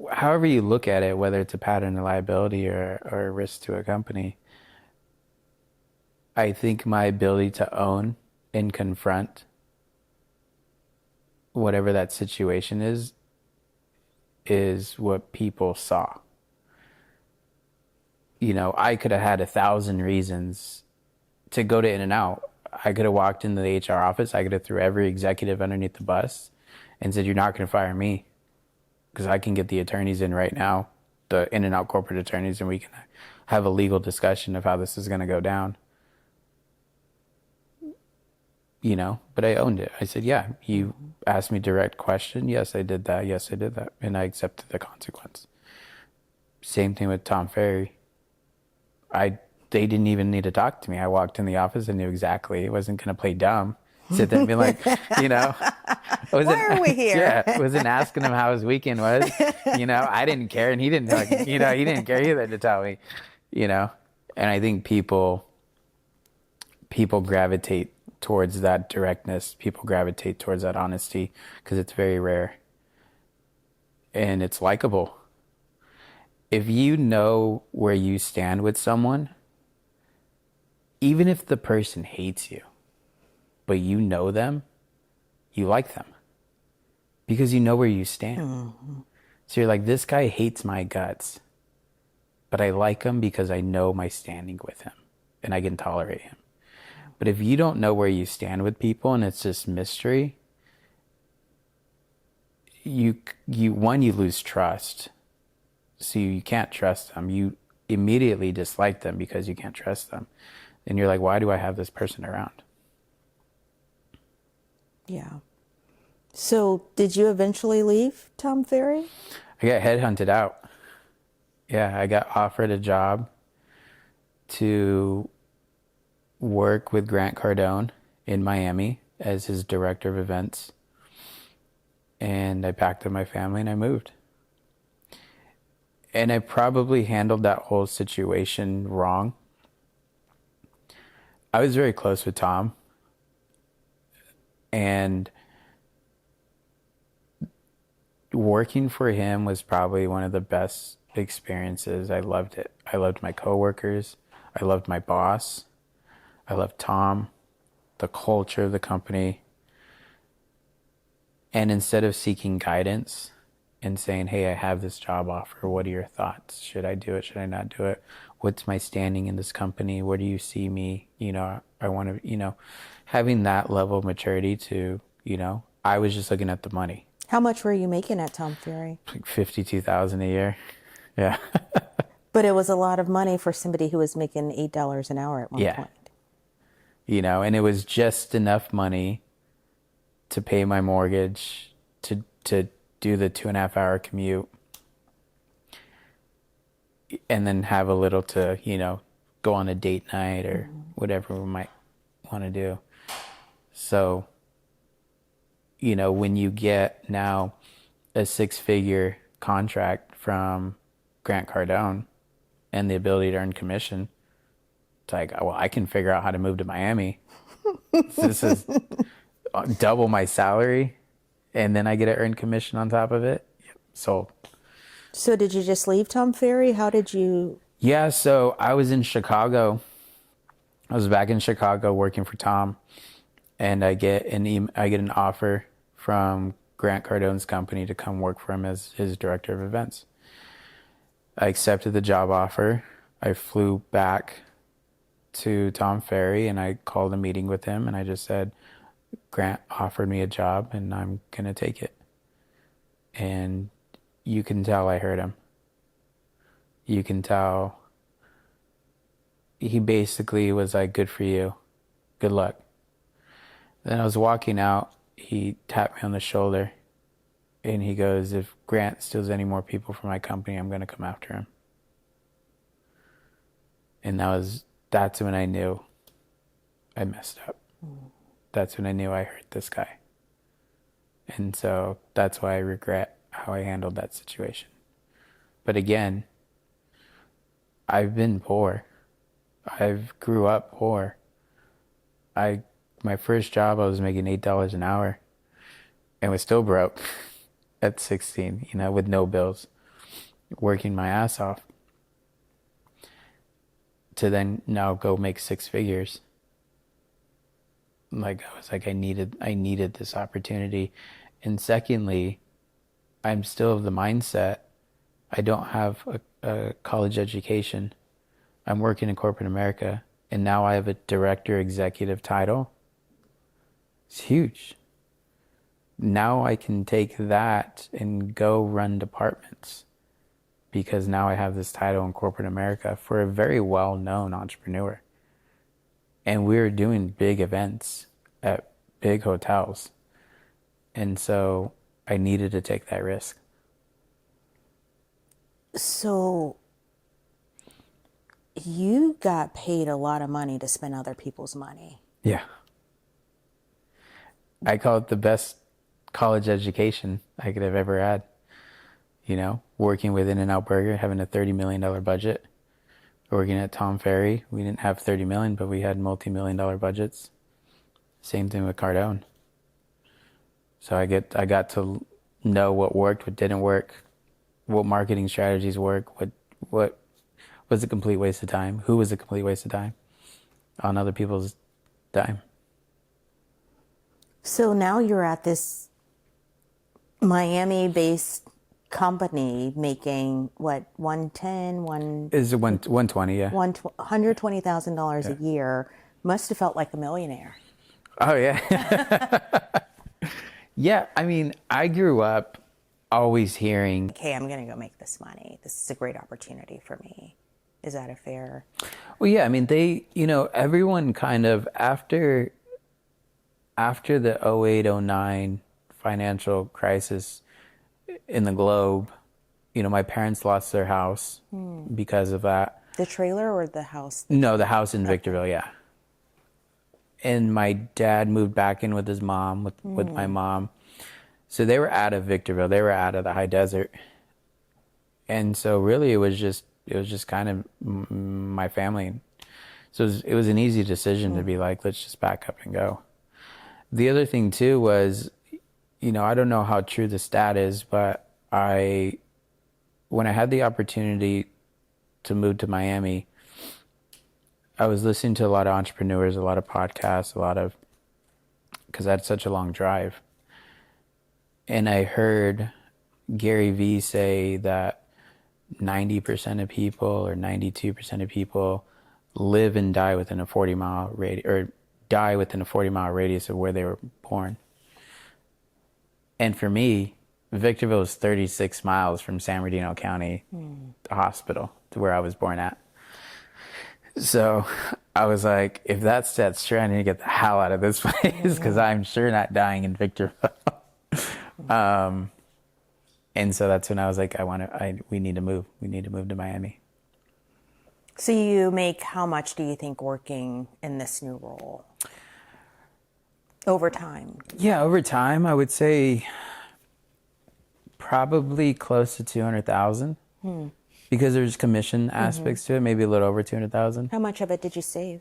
However you look at it, whether it's a pattern of liability or a risk to a company, I think my ability to own and confront whatever that situation is what people saw. You know, I could have had 1,000 reasons to go to In-N-Out. I could have walked into the HR office. I could have threw every executive underneath the bus and said, "You're not going to fire me," because I can get the attorneys in right now, the In-N-Out corporate attorneys, and we can have a legal discussion of how this is going to go down. You know, but I owned it. I said, yeah, you asked me direct question. Yes, I did that. Yes, I did that. And I accepted the consequence. Same thing with Tom Ferry. They didn't even need to talk to me. I walked in the office and knew exactly. I wasn't going to play dumb. Sit there and be like, you know. Why are we here? Yeah, wasn't asking him how his weekend was. You know, I didn't care. And he didn't, like, you know, he didn't care either to tell me, you know. And I think people gravitate towards that directness. People gravitate towards that honesty because it's very rare and it's likable. If you know where you stand with someone, even if the person hates you, but you know them, you like them because you know where you stand. Mm-hmm. So you're like, this guy hates my guts, but I like him because I know my standing with him and I can tolerate him. But if you don't know where you stand with people and it's just mystery, you lose trust. So you can't trust them. You immediately dislike them because you can't trust them. And you're like, why do I have this person around? Yeah. So did you eventually leave Tom Ferry? I got headhunted out. Yeah, I got offered a job to work with Grant Cardone in Miami as his director of events. And I packed up my family and I moved. And I probably handled that whole situation wrong. I was very close with Tom. And working for him was probably one of the best experiences. I loved it. I loved my coworkers. I loved my boss. I loved Tom, the culture of the company. And instead of seeking guidance and saying, hey, I have this job offer, what are your thoughts? Should I do it? Should I not do it? What's my standing in this company? Where do you see me? You know, I want to, you know, having that level of maturity to, you know, I was just looking at the money. How much were you making at Tom Ferry? Like $52,000 a year. Yeah. But it was a lot of money for somebody who was making $8 an hour at one point. You know, and it was just enough money to pay my mortgage, to do the 2.5-hour commute, and then have a little to, you know, go on a date night or whatever we might want to do. So, you know, when you get now a 6-figure contract from Grant Cardone and the ability to earn commission, it's like, well, I can figure out how to move to Miami. This is double my salary, and then I get to earn commission on top of it. Yep, sold. So did you just leave Tom Ferry? How did you? Yeah, so I was in Chicago. I was back in Chicago working for Tom, and I get an offer from Grant Cardone's company to come work for him as his director of events. I accepted the job offer. I flew back to Tom Ferry and I called a meeting with him and I just said, Grant offered me a job and I'm going to take it. And you can tell I heard him. You can tell he basically was like, good for you. Good luck. Then I was walking out. He tapped me on the shoulder and he goes, if Grant steals any more people from my company, I'm going to come after him. And that's when I knew I messed up. That's when I knew I hurt this guy. And so that's why I regret how I handled that situation. But again, I've been poor. I've grew up poor. My first job, I was making $8 an hour and was still broke at 16, with no bills, working my ass off to then now go make 6 figures. Like I was like, I needed this opportunity. And secondly, I'm still of the mindset, I don't have a college education. I'm working in corporate America and now I have a director executive title. It's huge. Now I can take that and go run departments because now I have this title in corporate America for a very well-known entrepreneur. And we're doing big events at big hotels. And so I needed to take that risk. So you got paid a lot of money to spend other people's money. Yeah. I call it the best college education I could have ever had. Working with In-N-Out Burger, having a $30 million budget. Working at Tom Ferry, we didn't have $30 million, but we had multi-million-dollar budgets. Same thing with Cardone. So I got to know what worked, what didn't work, what marketing strategies work, what was a complete waste of time, who was a complete waste of time on other people's dime. So now you're at this Miami-based company making what, 110, Is it 120? Yeah. $120,000 a year. Must have felt like a millionaire. Oh yeah. Yeah. I mean, I grew up always hearing, Okay, I'm going to go make this money. This is a great opportunity for me. Is that a fair? well, yeah, I mean, everyone kind of after the 08-09 financial crisis in the globe, my parents lost their house because of that. The trailer or the house? No, the house in Victorville, yeah. And my dad moved back in with his mom, with my mom. So they were out of Victorville. They were out of the high desert. And so really it was just kind of my family. So it was an easy decision to be like, let's just back up and go. The other thing too was, I don't know how true the stat is, but when I had the opportunity to move to Miami, I was listening to a lot of entrepreneurs, a lot of podcasts, because I had such a long drive. And I heard Gary Vee say that 90% of people or 92% of people live and die within a 40-mile radius, or die within a 40-mile radius of where they were born. And for me, Victorville is 36 miles from San Bernardino County Hospital to where I was born at. So I was like, if that's true, I need to get the hell out of this place because I'm sure not dying in Victorville. And so that's when I was like, we need to move. We need to move to Miami. So you make how much do you think working in this new role? Over time? Yeah, over time, I would say probably close to 200,000 because there's commission aspects to it, maybe a little over 200,000. How much of it did you save?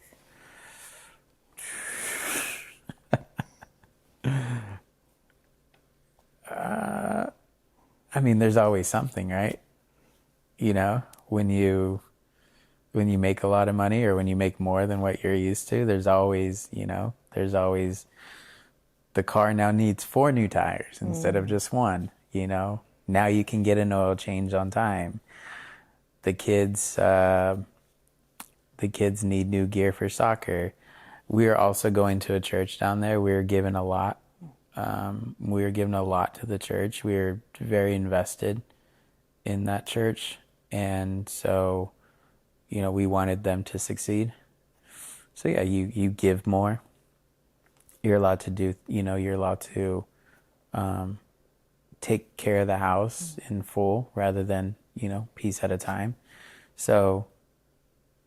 I mean, there's always something, right? When you make a lot of money or when you make more than what you're used to, there's always the car now needs 4 new tires instead of just 1, Now you can get an oil change on time. the kids need new gear for soccer. We are also going to a church down there. We are given a lot. We are given a lot to the church. We are very invested in that church. And so, we wanted them to succeed. So yeah, you give more. You're allowed to do, you're allowed to take care of the house in full rather than, piece at a time. So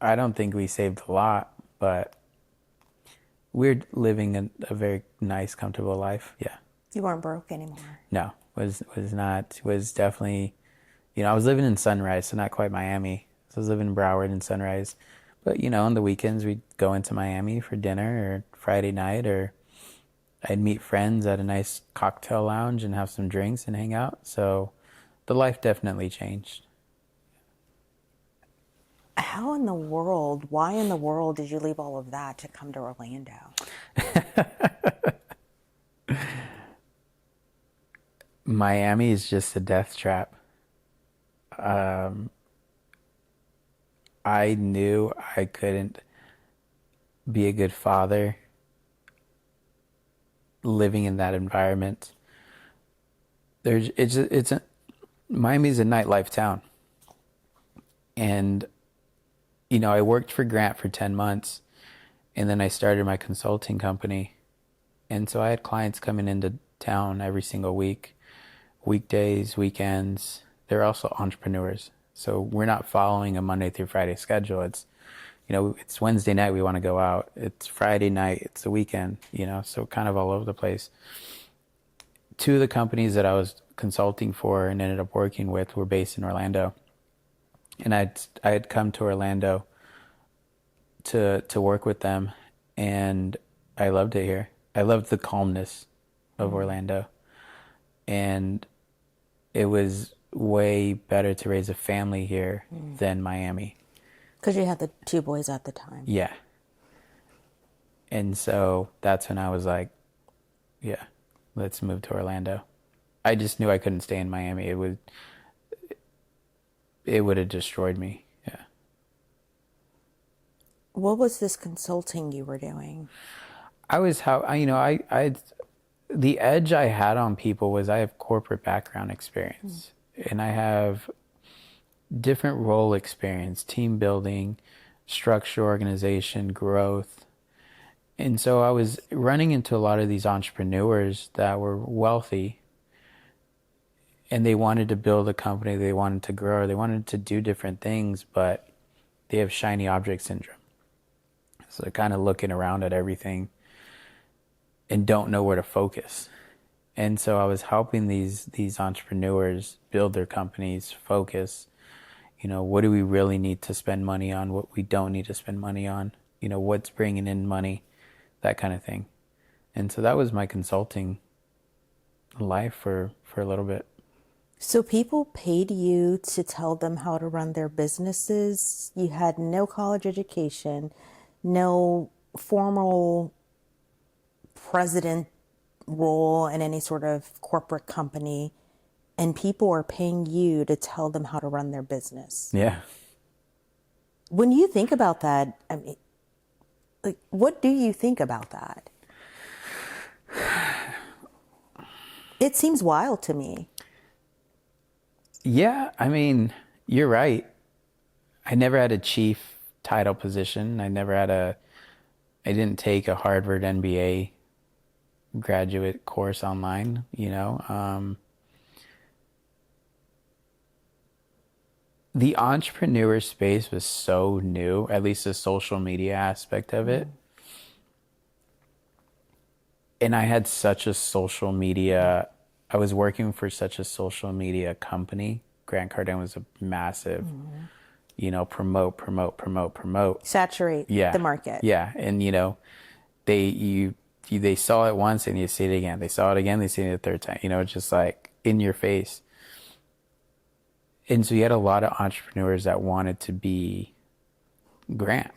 I don't think we saved a lot, but we're living a very nice, comfortable life. Yeah. You weren't broke anymore. No, was not. Was definitely, I was living in Sunrise, so not quite Miami. So I was living in Broward and Sunrise. But, on the weekends we'd go into Miami for dinner or Friday night, or I'd meet friends at a nice cocktail lounge and have some drinks and hang out. So the life definitely changed. Why in the world did you leave all of that to come to Orlando? Miami is just a death trap. I knew I couldn't be a good father living in that environment. Miami's a nightlife town. And, I worked for Grant for 10 months, and then I started my consulting company. And so I had clients coming into town every single week, weekdays, weekends. They're also entrepreneurs. So we're not following a Monday through Friday schedule. It's, it's Wednesday night, we want to go out. It's Friday night, it's the weekend, so kind of all over the place. Two of the companies that I was consulting for and ended up working with were based in Orlando. And I had come to Orlando to work with them, and I loved it here. I loved the calmness of Orlando. And it was way better to raise a family here than Miami. Because you had the two boys at the time. Yeah. And so that's when I was like, yeah, let's move to Orlando. I just knew I couldn't stay in Miami. It would have destroyed me. Yeah. What was this consulting you were doing? The edge I had on people was I have corporate background experience, and I have different role experience, team building, structure, organization, growth. And so I was running into a lot of these entrepreneurs that were wealthy, and they wanted to build a company, they wanted to grow, they wanted to do different things, but they have shiny object syndrome. So they're kind of looking around at everything and don't know where to focus. And so I was helping these entrepreneurs build their companies, focus. What do we really need to spend money on? What we don't need to spend money on? What's bringing in money? That kind of thing. And so that was my consulting life for a little bit. So people paid you to tell them how to run their businesses. You had no college education, no formal president role in any sort of corporate company, and people are paying you to tell them how to run their business. Yeah. When you think about that, I mean, what do you think about that? It seems wild to me. Yeah, you're right. I never had a chief title position. I didn't take a Harvard MBA graduate course online, The entrepreneur space was so new, at least the social media aspect of it. And I had I was working for such a social media company. Grant Cardone was a massive, promote. Saturate the market. Yeah. And, they saw it once and you see it again. They saw it again, they see it a third time. It's just like in your face. And so you had a lot of entrepreneurs that wanted to be Grant.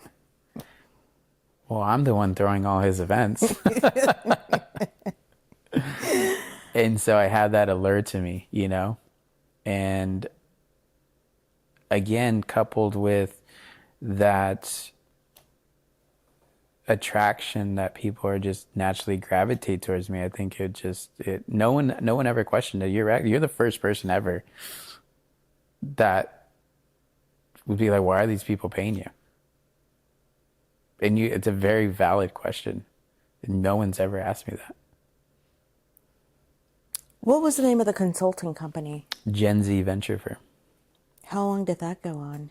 Well, I'm the one throwing all his events. And so I had that alert to me, and again, coupled with that attraction that people are just naturally gravitate towards me, I think no one ever questioned it. You're the first person ever that would be like, why are these people paying you? And it's a very valid question. No one's ever asked me that. What was the name of the consulting company? Gen Z venture firm. How long did that go on?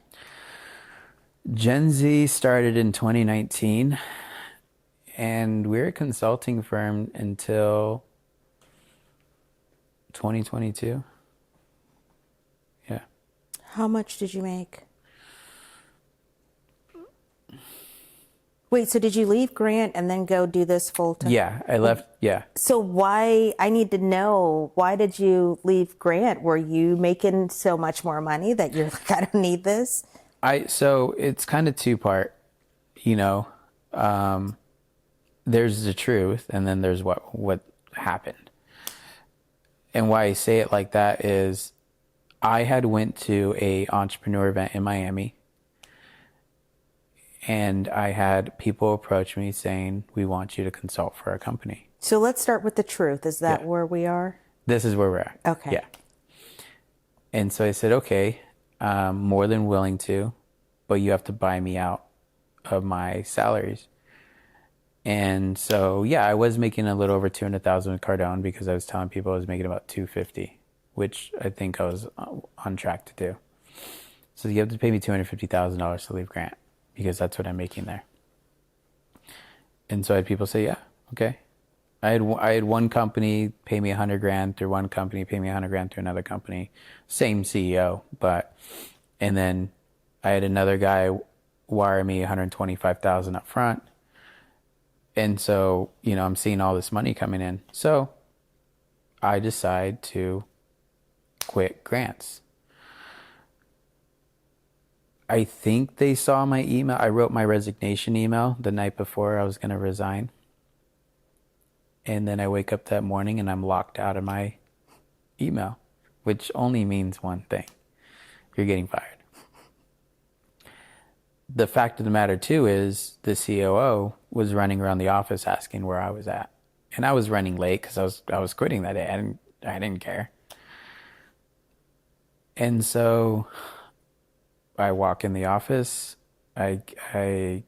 Gen Z started in 2019, and we're a consulting firm until 2022. Yeah. How much did you make? Wait, so did you leave Grant and then go do this full time? Yeah, I left. Yeah. So why, I need to know, why did you leave Grant? Were you making so much more money that you're like, I don't need this? So it's kind of two-part, there's the truth, and then there's what happened. And why I say it like that is I had went to a entrepreneur event in Miami, and I had people approach me saying, we want you to consult for our company. So let's start with the truth. Is that Yeah. where we are? This is where we're at. Okay. Yeah. And so I said, okay, more than willing to, but you have to buy me out of my salaries. And so, yeah, I was making a little over 200,000 with Cardone because I was telling people I was making about 250, which I think I was on track to do. So you have to pay me $250,000 to leave Grant because that's what I'm making there. And so I had people say, yeah, okay. I had one company pay me $100,000 through one company, pay me $100,000 through another company, same CEO, and then I had another guy wire me $125,000 up front. And so, I'm seeing all this money coming in. So I decide to quit Grants. I think they saw my email. I wrote my resignation email the night before I was going to resign. And then I wake up that morning and I'm locked out of my email, which only means one thing. You're getting fired. The fact of the matter, too, is the COO was running around the office asking where I was at. And I was running late because I was quitting that day. I didn't care. And so I walk in the office. I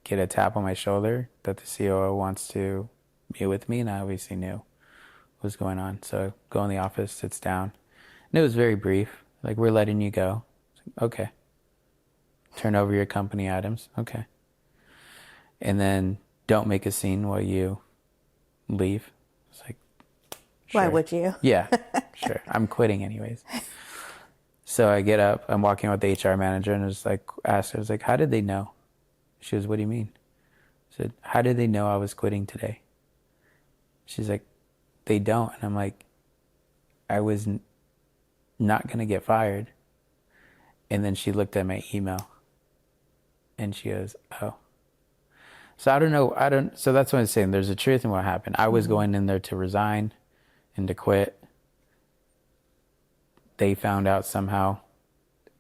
get a tap on my shoulder that the COO wants to meet with me, and I obviously knew what was going on. So I go in the office, sits down. And it was very brief. Like, we're letting you go. Okay. Turn over your company items. Okay. And then don't make a scene while you leave. It's like, sure. Why would you? Yeah, sure. I'm quitting anyways. So I get up, I'm walking with the HR manager, and I was like, asked her, I was like, how did they know? She goes, what do you mean? I said, how did they know I was quitting today? She's like, they don't. And I'm like, I was not going to get fired. And then she looked at my email and she goes, oh. So I don't know. So that's what I'm saying. There's a truth in what happened. I was going in there to resign and to quit. They found out somehow.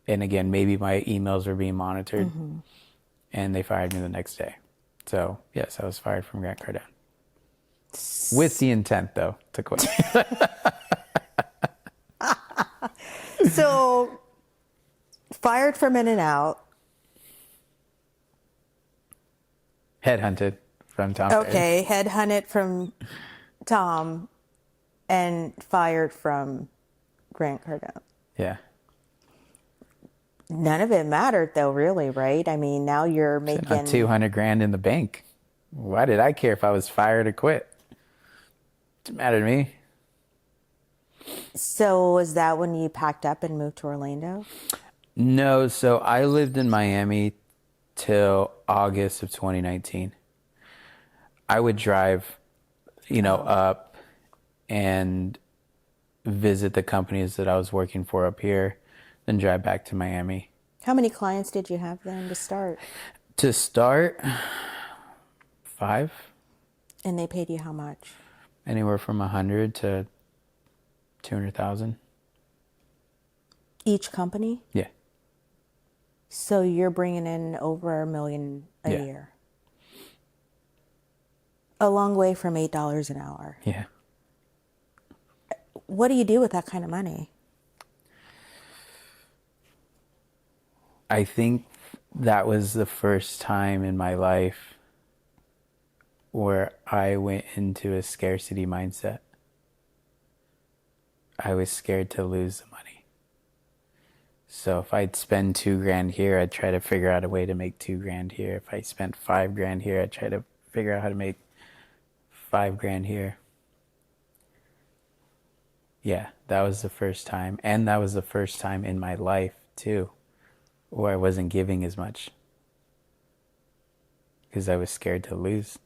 And again, maybe my emails were being monitored, and they fired me the next day. So yes, I was fired from Grant Cardone. With the intent, though, to quit. So, fired from In-N-Out. Headhunted from Tom Ferry. Okay, headhunted from Tom and fired from Grant Cardone. Yeah. None of it mattered, though, really, right? I mean, now you're making $200,000 in the bank. Why did I care if I was fired or quit? Didn't matter to me. So, was that when you packed up and moved to Orlando? No, so I lived in Miami till August of 2019. I would drive, up and visit the companies that I was working for up here, then drive back to Miami. How many clients did you have then to start? To start, 5. And they paid you how much? Anywhere from 100 to 200,000. Each company? Yeah. So you're bringing in over $1 million a Yeah. year. A long way from $8 an hour. Yeah. What do you do with that kind of money? I think that was the first time in my life where I went into a scarcity mindset. I was scared to lose the money. So if I'd spend $2,000 here, I'd try to figure out a way to make $2,000 here. If I spent $5,000 here, I'd try to figure out how to make $5,000 here. Yeah, that was the first time. And that was the first time in my life too, where I wasn't giving as much. Because I was scared to lose.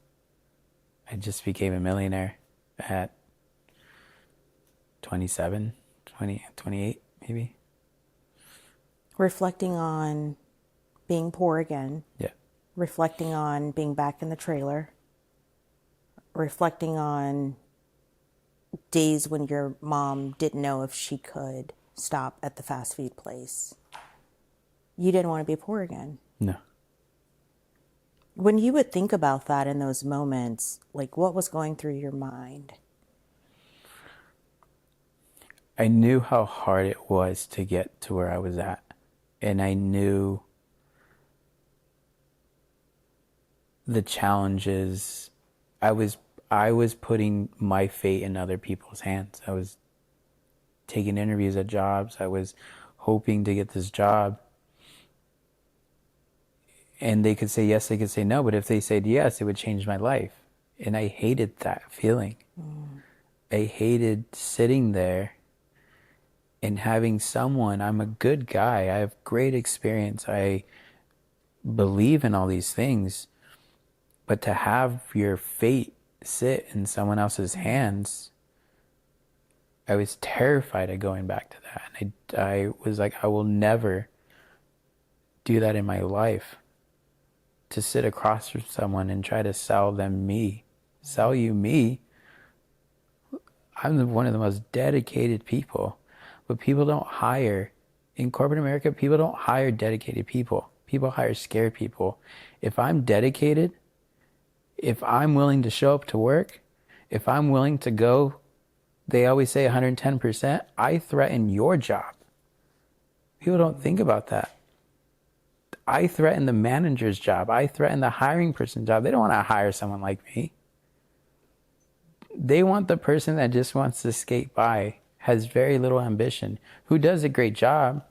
I just became a millionaire at 27, 28 maybe. Reflecting on being poor again. Yeah. Reflecting on being back in the trailer. Reflecting on days when your mom didn't know if she could stop at the fast food place. You didn't want to be poor again. No. When you would think about that in those moments, like what was going through your mind? I knew how hard it was to get to where I was at. And I knew the challenges. I was putting my fate in other people's hands. I was taking interviews at jobs. I was hoping to get this job. And they could say yes, they could say no, but if they said yes, it would change my life. And I hated that feeling. I hated sitting there and having someone, I'm a good guy, I have great experience, I believe in all these things, but to have your fate sit in someone else's hands, I was terrified of going back to that. And I was like, I will never do that in my life. To sit across from someone and try to sell them me. Sell you me? I'm one of the most dedicated people. But people don't hire, in corporate America, people don't hire dedicated people. People hire scared people. If I'm dedicated, if I'm willing to show up to work, if I'm willing to go, they always say 110%, I threaten your job. People don't think about that. I threaten the manager's job. I threaten the hiring person's job. They don't want to hire someone like me. They want the person that just wants to skate by, has very little ambition, who does a great job,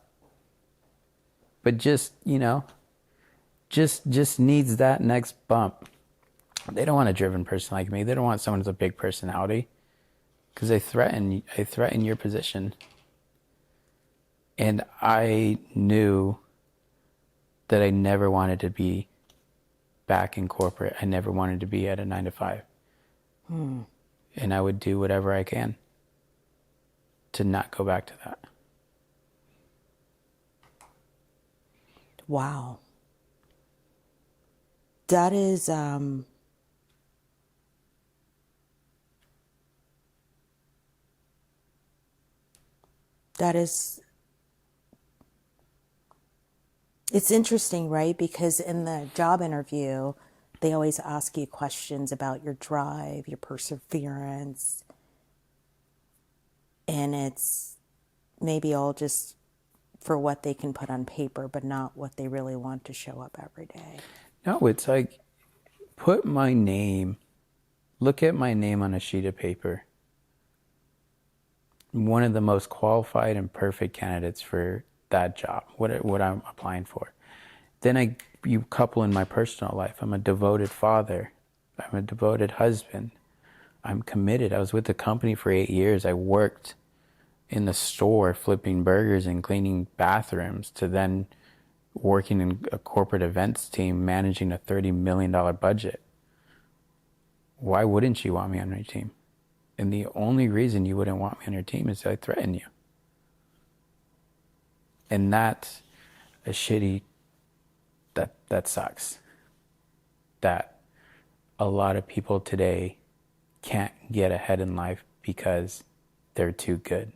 but just, just needs that next bump. They don't want a driven person like me. They don't want someone with a big personality, because I threaten your position. And I knew that I never wanted to be back in corporate. I never wanted to be at a 9-to-5. And I would do whatever I can to not go back to that. Wow. That is, it's interesting, right? Because in the job interview, they always ask you questions about your drive, your perseverance. And it's maybe all just for what they can put on paper, but not what they really want to show up every day. No, it's like, look at my name on a sheet of paper. One of the most qualified and perfect candidates for that job, what I'm applying for. Then you couple in my personal life. I'm a devoted father. I'm a devoted husband. I'm committed. I was with the company for 8 years. I worked in the store flipping burgers and cleaning bathrooms, to then working in a corporate events team managing a $30 million budget. Why wouldn't you want me on your team? And the only reason you wouldn't want me on your team is I threaten you. And that's a shitty, that sucks. That a lot of people today can't get ahead in life because they're too good.